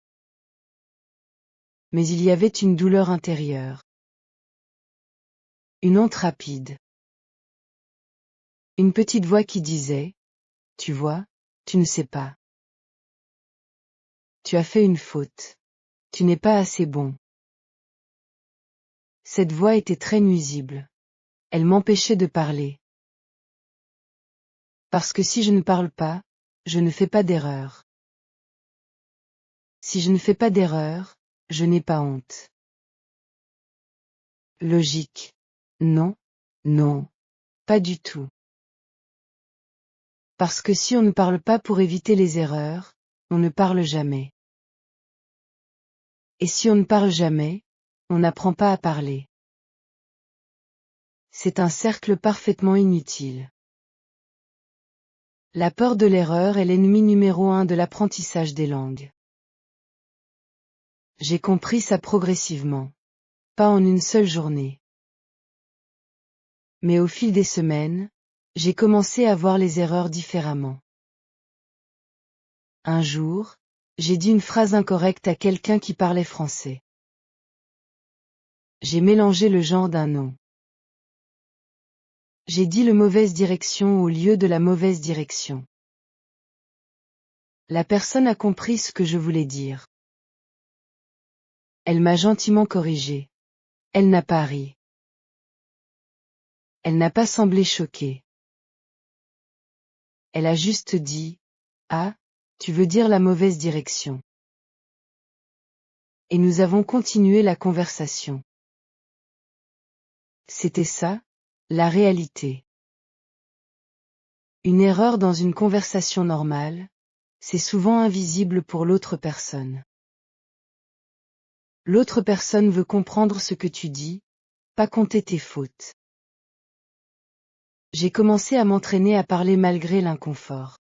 [SPEAKER 1] mais il y avait une douleur intérieure. Une honte rapide. Une petite voix qui disait, « Tu vois, tu ne sais pas. Tu as fait une faute. Tu n'es pas assez bon. » Cette voix était très nuisible. Elle m'empêchait de parler. Parce que si je ne parle pas, je ne fais pas d'erreur. Si je ne fais pas d'erreur, je n'ai pas honte. Logique. Non, non, pas du tout. Parce que si on ne parle pas pour éviter les erreurs, on ne parle jamais. Et si on ne parle jamais, on n'apprend pas à parler. C'est un cercle parfaitement inutile. La peur de l'erreur est l'ennemi numéro 1 de l'apprentissage des langues. J'ai compris ça progressivement. Pas en une seule journée. Mais au fil des semaines, j'ai commencé à voir les erreurs différemment. Un jour, j'ai dit une phrase incorrecte à quelqu'un qui parlait français. J'ai mélangé le genre d'un nom. J'ai dit le mauvaise direction au lieu de la mauvaise direction. La personne a compris ce que je voulais dire. Elle m'a gentiment corrigé. Elle n'a pas ri. Elle n'a pas semblé choquée. Elle a juste dit, « Ah, tu veux dire la mauvaise direction. » Et nous avons continué la conversation. C'était ça, la réalité. Une erreur dans une conversation normale, c'est souvent invisible pour l'autre personne. L'autre personne veut comprendre ce que tu dis, pas compter tes fautes. J'ai commencé à m'entraîner à parler malgré l'inconfort.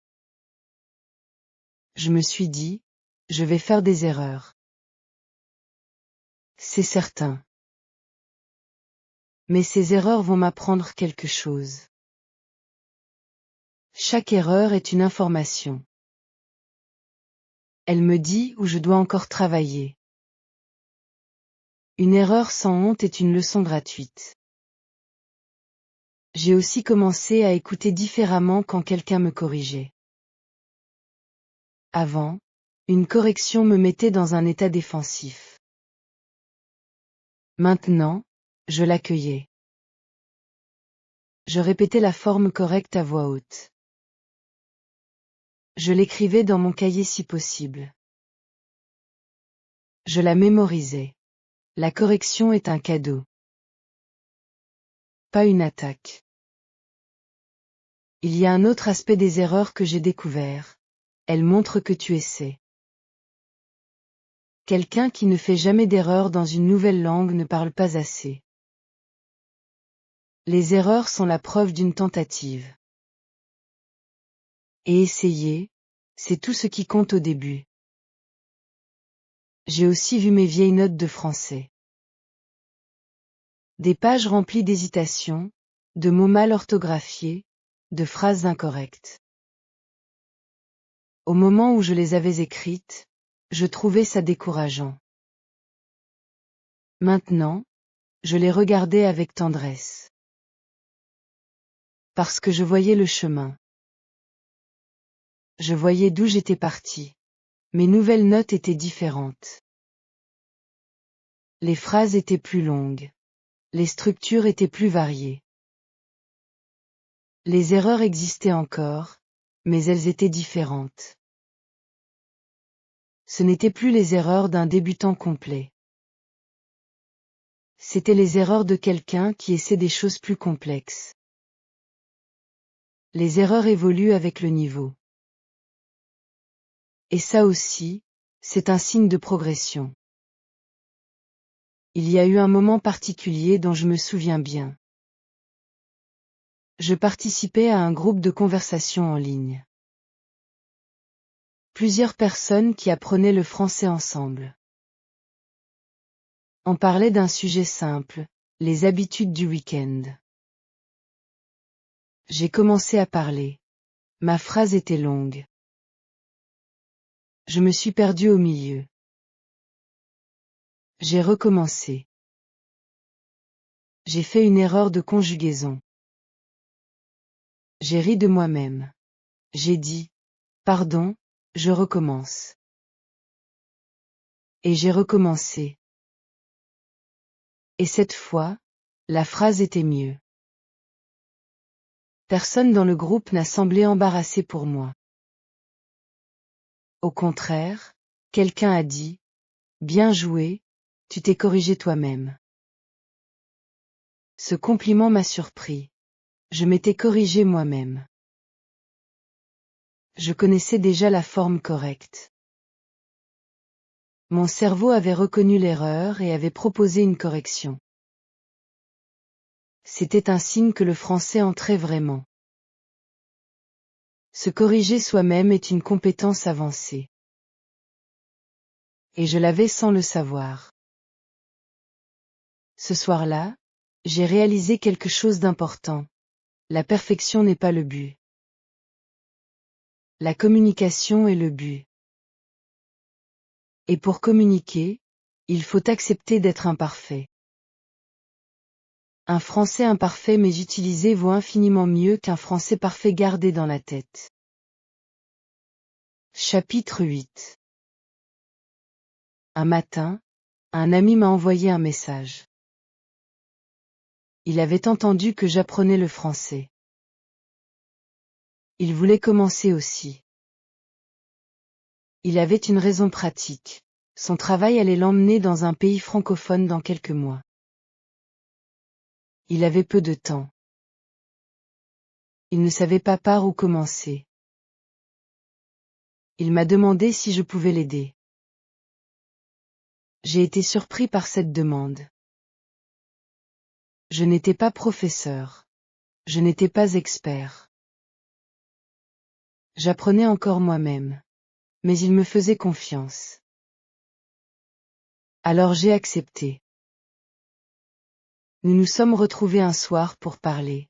[SPEAKER 1] Je me suis dit, je vais faire des erreurs. C'est certain. Mais ces erreurs vont m'apprendre quelque chose. Chaque erreur est une information. Elle me dit où je dois encore travailler. Une erreur sans honte est une leçon gratuite. J'ai aussi commencé à écouter différemment quand quelqu'un me corrigeait. Avant, une correction me mettait dans un état défensif. Maintenant, je l'accueillais. Je répétais la forme correcte à voix haute. Je l'écrivais dans mon cahier si possible. Je la mémorisais. La correction est un cadeau. Pas une attaque. Il y a un autre aspect des erreurs que j'ai découvert. Elles montrent que tu essaies. Quelqu'un qui ne fait jamais d'erreur dans une nouvelle langue ne parle pas assez. Les erreurs sont la preuve d'une tentative. Et essayer, c'est tout ce qui compte au début. J'ai aussi vu mes vieilles notes de français. Des pages remplies d'hésitations, de mots mal orthographiés, de phrases incorrectes. Au moment où je les avais écrites, je trouvais ça décourageant. Maintenant, je les regardais avec tendresse. Parce que je voyais le chemin. Je voyais d'où j'étais parti. Mes nouvelles notes étaient différentes. Les phrases étaient plus longues. Les structures étaient plus variées. Les erreurs existaient encore, mais elles étaient différentes. Ce n'étaient plus les erreurs d'un débutant complet. C'étaient les erreurs de quelqu'un qui essaie des choses plus complexes. Les erreurs évoluent avec le niveau. Et ça aussi, c'est un signe de progression. Il y a eu un moment particulier dont je me souviens bien. Je participais à un groupe de conversation en ligne. Plusieurs personnes qui apprenaient le français ensemble. On parlait d'un sujet simple, les habitudes du week-end. J'ai commencé à parler. Ma phrase était longue. Je me suis perdue au milieu. J'ai recommencé. J'ai fait une erreur de conjugaison. J'ai ri de moi-même. J'ai dit, pardon, je recommence. Et j'ai recommencé. Et cette fois, la phrase était mieux. Personne dans le groupe n'a semblé embarrassé pour moi. Au contraire, quelqu'un a dit, bien joué, tu t'es corrigé toi-même. Ce compliment m'a surpris. Je m'étais corrigé moi-même. Je connaissais déjà la forme correcte. Mon cerveau avait reconnu l'erreur et avait proposé une correction. C'était un signe que le français entrait vraiment. Se corriger soi-même est une compétence avancée. Et je l'avais sans le savoir. Ce soir-là, j'ai réalisé quelque chose d'important. La perfection n'est pas le but. La communication est le but. Et pour communiquer, il faut accepter d'être imparfait. Un français imparfait mais utilisé vaut infiniment mieux qu'un français parfait gardé dans la tête. Chapitre 8. Un matin, un ami m'a envoyé un message. Il avait entendu que j'apprenais le français. Il voulait commencer aussi. Il avait une raison pratique. Son travail allait l'emmener dans un pays francophone dans quelques mois. Il avait peu de temps. Il ne savait pas par où commencer. Il m'a demandé si je pouvais l'aider. J'ai été surpris par cette demande. Je n'étais pas professeur. Je n'étais pas expert. J'apprenais encore moi-même. Mais il me faisait confiance. Alors j'ai accepté. Nous nous sommes retrouvés un soir pour parler.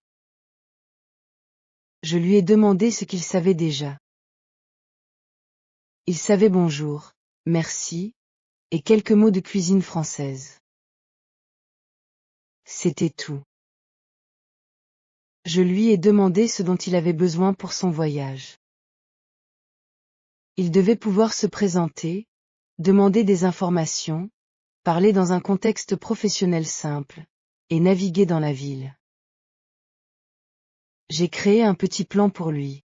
[SPEAKER 1] Je lui ai demandé ce qu'il savait déjà. Il savait bonjour, merci, et quelques mots de cuisine française. C'était tout. Je lui ai demandé ce dont il avait besoin pour son voyage. Il devait pouvoir se présenter, demander des informations, parler dans un contexte professionnel simple, et naviguer dans la ville. J'ai créé un petit plan pour lui.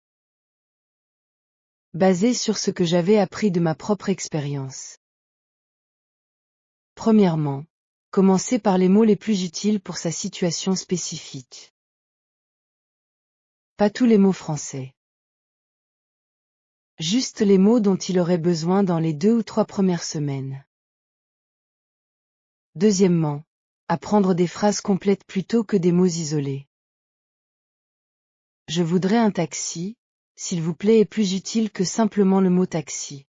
[SPEAKER 1] Basé sur ce que j'avais appris de ma propre expérience. Premièrement, commencer par les mots les plus utiles pour sa situation spécifique. Pas tous les mots français. Juste les mots dont il aurait besoin dans les 2 ou 3 premières semaines. Deuxièmement, apprendre des phrases complètes plutôt que des mots isolés. Je voudrais un taxi, s'il vous plaît est plus utile que simplement le mot taxi.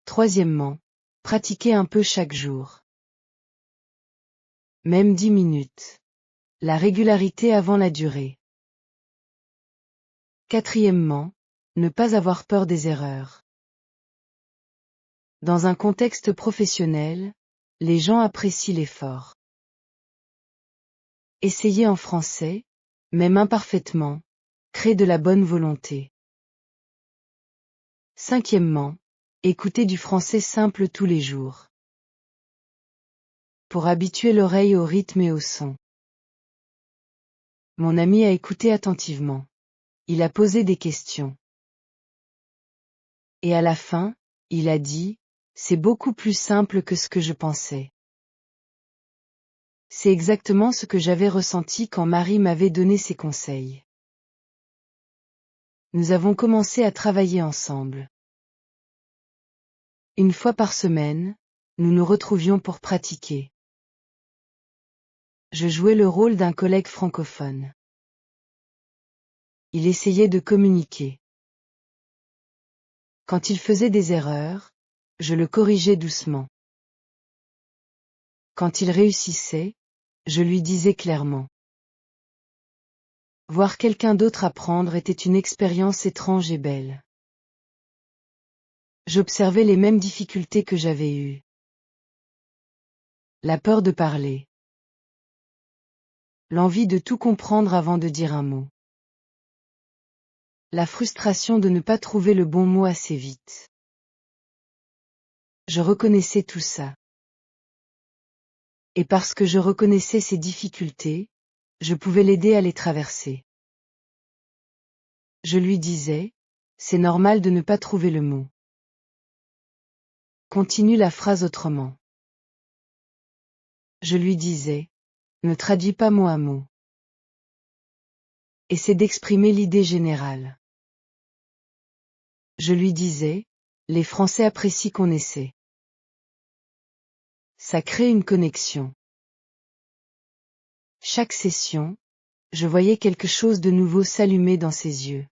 [SPEAKER 1] Troisièmement, pratiquer un peu chaque jour. Même 10 minutes. La régularité avant la durée. Quatrièmement, ne pas avoir peur des erreurs. Dans un contexte professionnel, les gens apprécient l'effort. Essayer en français, même imparfaitement, crée de la bonne volonté. Cinquièmement, écouter du français simple tous les jours. Pour habituer l'oreille au rythme et au son. Mon ami a écouté attentivement. Il a posé des questions. Et à la fin, il a dit, c'est beaucoup plus simple que ce que je pensais. C'est exactement ce que j'avais ressenti quand Marie m'avait donné ses conseils. Nous avons commencé à travailler ensemble. Une fois par semaine, nous nous retrouvions pour pratiquer. Je jouais le rôle d'un collègue francophone. Il essayait de communiquer. Quand il faisait des erreurs, je le corrigeais doucement. Quand il réussissait, je lui disais clairement. Voir quelqu'un d'autre apprendre était une expérience étrange et belle. J'observais les mêmes difficultés que j'avais eues. La peur de parler. L'envie de tout comprendre avant de dire un mot. La frustration de ne pas trouver le bon mot assez vite. Je reconnaissais tout ça. Et parce que je reconnaissais ses difficultés, je pouvais l'aider à les traverser. Je lui disais, c'est normal de ne pas trouver le mot. Continue la phrase autrement. Je lui disais, ne traduis pas mot à mot. Essaie d'exprimer l'idée générale. Je lui disais, les Français apprécient qu'on essaie. Ça crée une connexion. Chaque session, je voyais quelque chose de nouveau s'allumer dans ses yeux.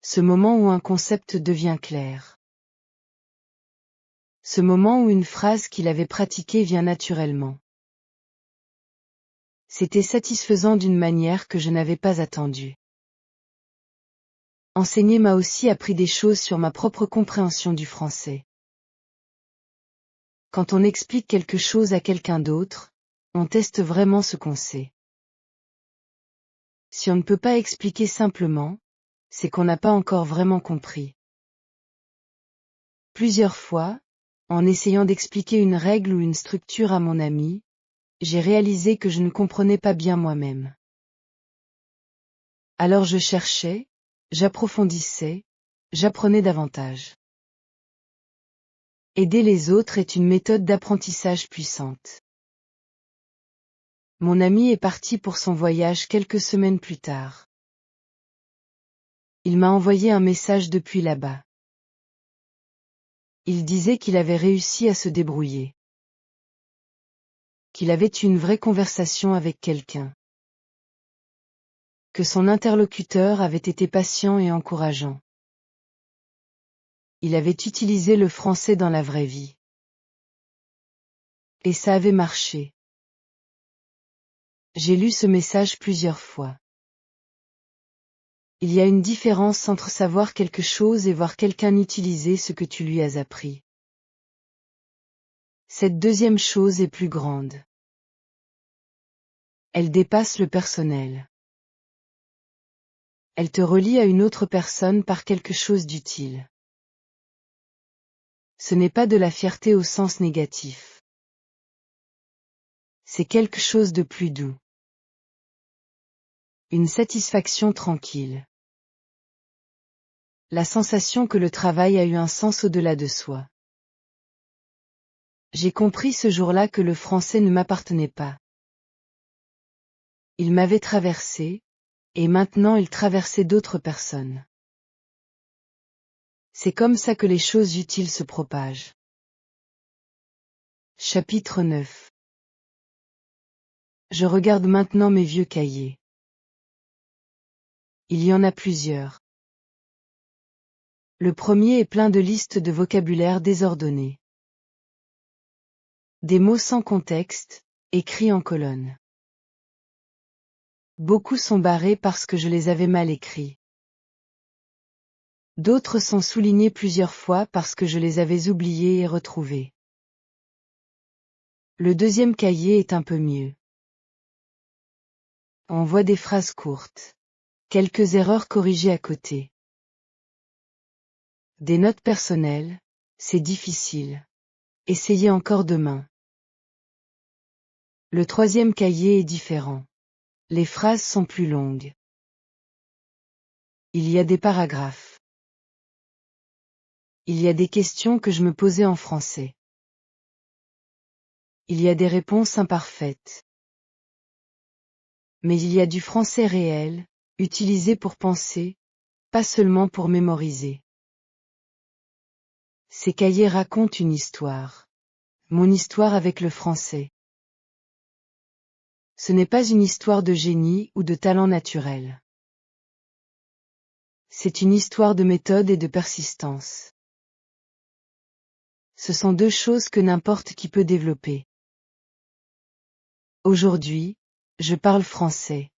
[SPEAKER 1] Ce moment où un concept devient clair. Ce moment où une phrase qu'il avait pratiquée vient naturellement. C'était satisfaisant d'une manière que je n'avais pas attendue. Enseigner m'a aussi appris des choses sur ma propre compréhension du français. Quand on explique quelque chose à quelqu'un d'autre, on teste vraiment ce qu'on sait. Si on ne peut pas expliquer simplement, c'est qu'on n'a pas encore vraiment compris. Plusieurs fois, en essayant d'expliquer une règle ou une structure à mon ami, j'ai réalisé que je ne comprenais pas bien moi-même. Alors je cherchais, j'approfondissais, j'apprenais davantage. Aider les autres est une méthode d'apprentissage puissante. Mon ami est parti pour son voyage quelques semaines plus tard. Il m'a envoyé un message depuis là-bas. Il disait qu'il avait réussi à se débrouiller. Qu'il avait eu une vraie conversation avec quelqu'un. Que son interlocuteur avait été patient et encourageant. Il avait utilisé le français dans la vraie vie. Et ça avait marché. J'ai lu ce message plusieurs fois. Il y a une différence entre savoir quelque chose et voir quelqu'un utiliser ce que tu lui as appris. Cette deuxième chose est plus grande. Elle dépasse le personnel. Elle te relie à une autre personne par quelque chose d'utile. Ce n'est pas de la fierté au sens négatif. C'est quelque chose de plus doux. Une satisfaction tranquille. La sensation que le travail a eu un sens au-delà de soi. J'ai compris ce jour-là que le français ne m'appartenait pas. Il m'avait traversé, et maintenant il traversait d'autres personnes. C'est comme ça que les choses utiles se propagent. Chapitre 9. Je regarde maintenant mes vieux cahiers. Il y en a plusieurs. Le premier est plein de listes de vocabulaire désordonnées. Des mots sans contexte, écrits en colonnes. Beaucoup sont barrés parce que je les avais mal écrits. D'autres sont soulignés plusieurs fois parce que je les avais oubliés et retrouvés. Le deuxième cahier est un peu mieux. On voit des phrases courtes. Quelques erreurs corrigées à côté. Des notes personnelles, c'est difficile. Essayez encore demain. Le troisième cahier est différent. Les phrases sont plus longues. Il y a des paragraphes. Il y a des questions que je me posais en français. Il y a des réponses imparfaites. Mais il y a du français réel, utilisé pour penser, pas seulement pour mémoriser. Ces cahiers racontent une histoire. Mon histoire avec le français. Ce n'est pas une histoire de génie ou de talent naturel. C'est une histoire de méthode et de persistance. Ce sont deux choses que n'importe qui peut développer. Aujourd'hui, je parle français.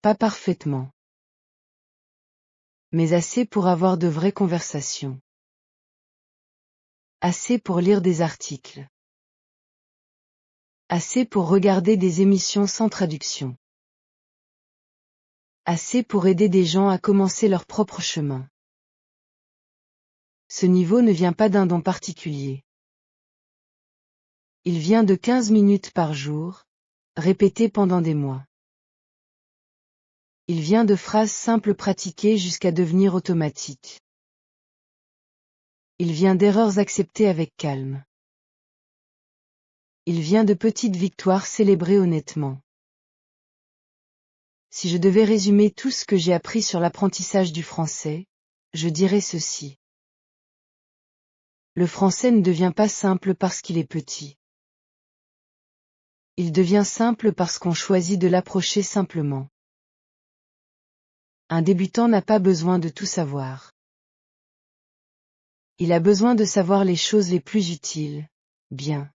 [SPEAKER 1] Pas parfaitement. Mais assez pour avoir de vraies conversations. Assez pour lire des articles. Assez pour regarder des émissions sans traduction. Assez pour aider des gens à commencer leur propre chemin. Ce niveau ne vient pas d'un don particulier. Il vient de 15 minutes par jour, répétées pendant des mois. Il vient de phrases simples pratiquées jusqu'à devenir automatiques. Il vient d'erreurs acceptées avec calme. Il vient de petites victoires célébrées honnêtement. Si je devais résumer tout ce que j'ai appris sur l'apprentissage du français, je dirais ceci. Le français ne devient pas simple parce qu'il est petit. Il devient simple parce qu'on choisit de l'approcher simplement. Un débutant n'a pas besoin de tout savoir. Il a besoin de savoir les choses les plus utiles, bien.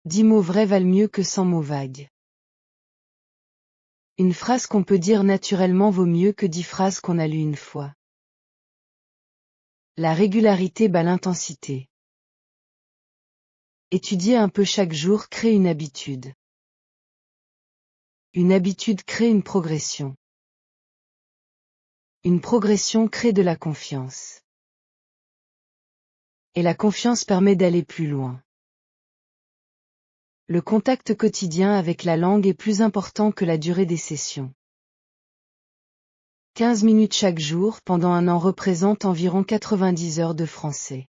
[SPEAKER 1] 10 mots vrais valent mieux que 100 mots vagues. Une phrase qu'on peut dire naturellement vaut mieux que 10 phrases qu'on a lues une fois. La régularité bat l'intensité. Étudier un peu chaque jour crée une habitude. Une habitude crée une progression. Une progression crée de la confiance. Et la confiance permet d'aller plus loin. Le contact quotidien avec la langue est plus important que la durée des sessions. 15 minutes chaque jour pendant un an représente environ 90 heures de français.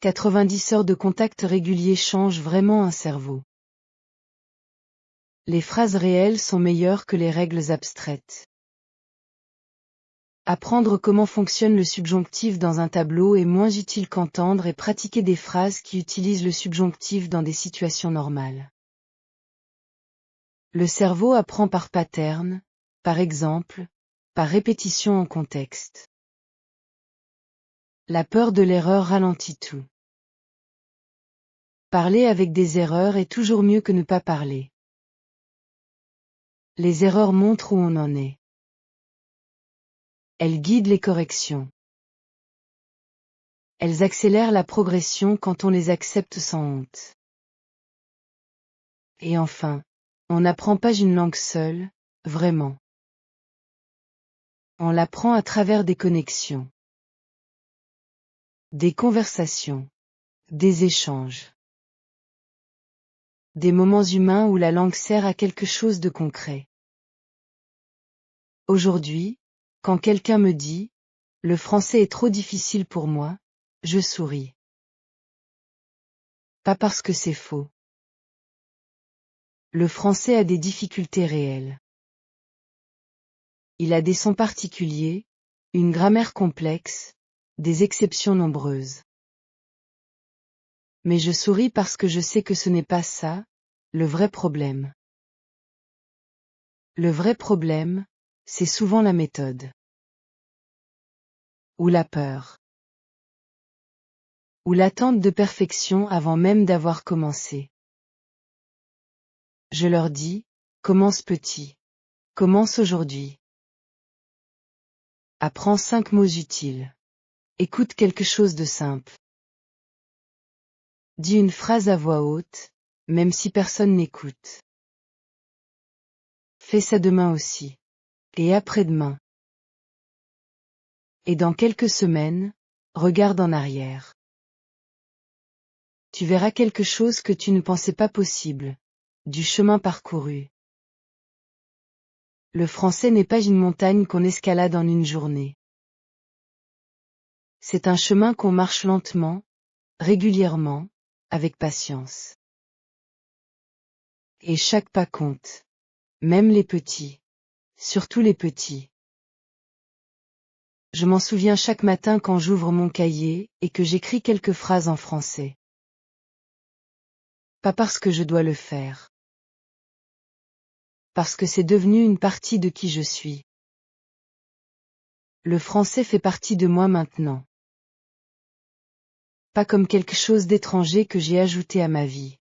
[SPEAKER 1] 90 heures de contact régulier changent vraiment un cerveau. Les phrases réelles sont meilleures que les règles abstraites. Apprendre comment fonctionne le subjonctif dans un tableau est moins utile qu'entendre et pratiquer des phrases qui utilisent le subjonctif dans des situations normales. Le cerveau apprend par pattern, par exemple, par répétition en contexte. La peur de l'erreur ralentit tout. Parler avec des erreurs est toujours mieux que ne pas parler. Les erreurs montrent où on en est. Elles guident les corrections. Elles accélèrent la progression quand on les accepte sans honte. Et enfin, on n'apprend pas une langue seule, vraiment. On l'apprend à travers des connexions. Des conversations. Des échanges. Des moments humains où la langue sert à quelque chose de concret. Aujourd'hui, quand quelqu'un me dit « Le français est trop difficile pour moi », je souris. Pas parce que c'est faux. Le français a des difficultés réelles. Il a des sons particuliers, une grammaire complexe, des exceptions nombreuses. Mais je souris parce que je sais que ce n'est pas ça, le vrai problème. Le vrai problème, c'est souvent la méthode. Ou la peur. Ou l'attente de perfection avant même d'avoir commencé. Je leur dis, commence petit. Commence aujourd'hui. Apprends 5 mots utiles. Écoute quelque chose de simple. Dis une phrase à voix haute, même si personne n'écoute. Fais ça demain aussi. Et après-demain. Et dans quelques semaines, regarde en arrière. Tu verras quelque chose que tu ne pensais pas possible. Du chemin parcouru. Le français n'est pas une montagne qu'on escalade en une journée. C'est un chemin qu'on marche lentement, régulièrement, avec patience. Et chaque pas compte. Même les petits. Surtout les petits. Je m'en souviens chaque matin quand j'ouvre mon cahier et que j'écris quelques phrases en français. Pas parce que je dois le faire. Parce que c'est devenu une partie de qui je suis. Le français fait partie de moi maintenant. Pas comme quelque chose d'étranger que j'ai ajouté à ma vie.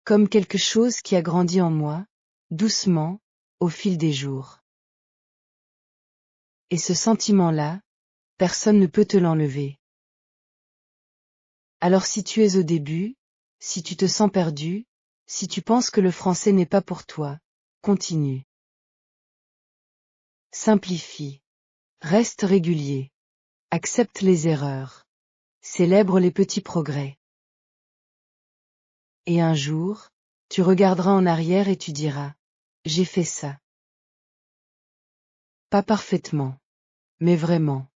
[SPEAKER 1] Comme quelque chose qui a grandi en moi, doucement, au fil des jours. Et ce sentiment-là, personne ne peut te l'enlever. Alors si tu es au début, si tu te sens perdu, si tu penses que le français n'est pas pour toi, continue. Simplifie. Reste régulier. Accepte les erreurs. Célèbre les petits progrès. Et un jour, tu regarderas en arrière et tu diras, j'ai fait ça. Pas parfaitement. Mais vraiment.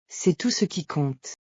[SPEAKER 1] C'est tout ce qui compte.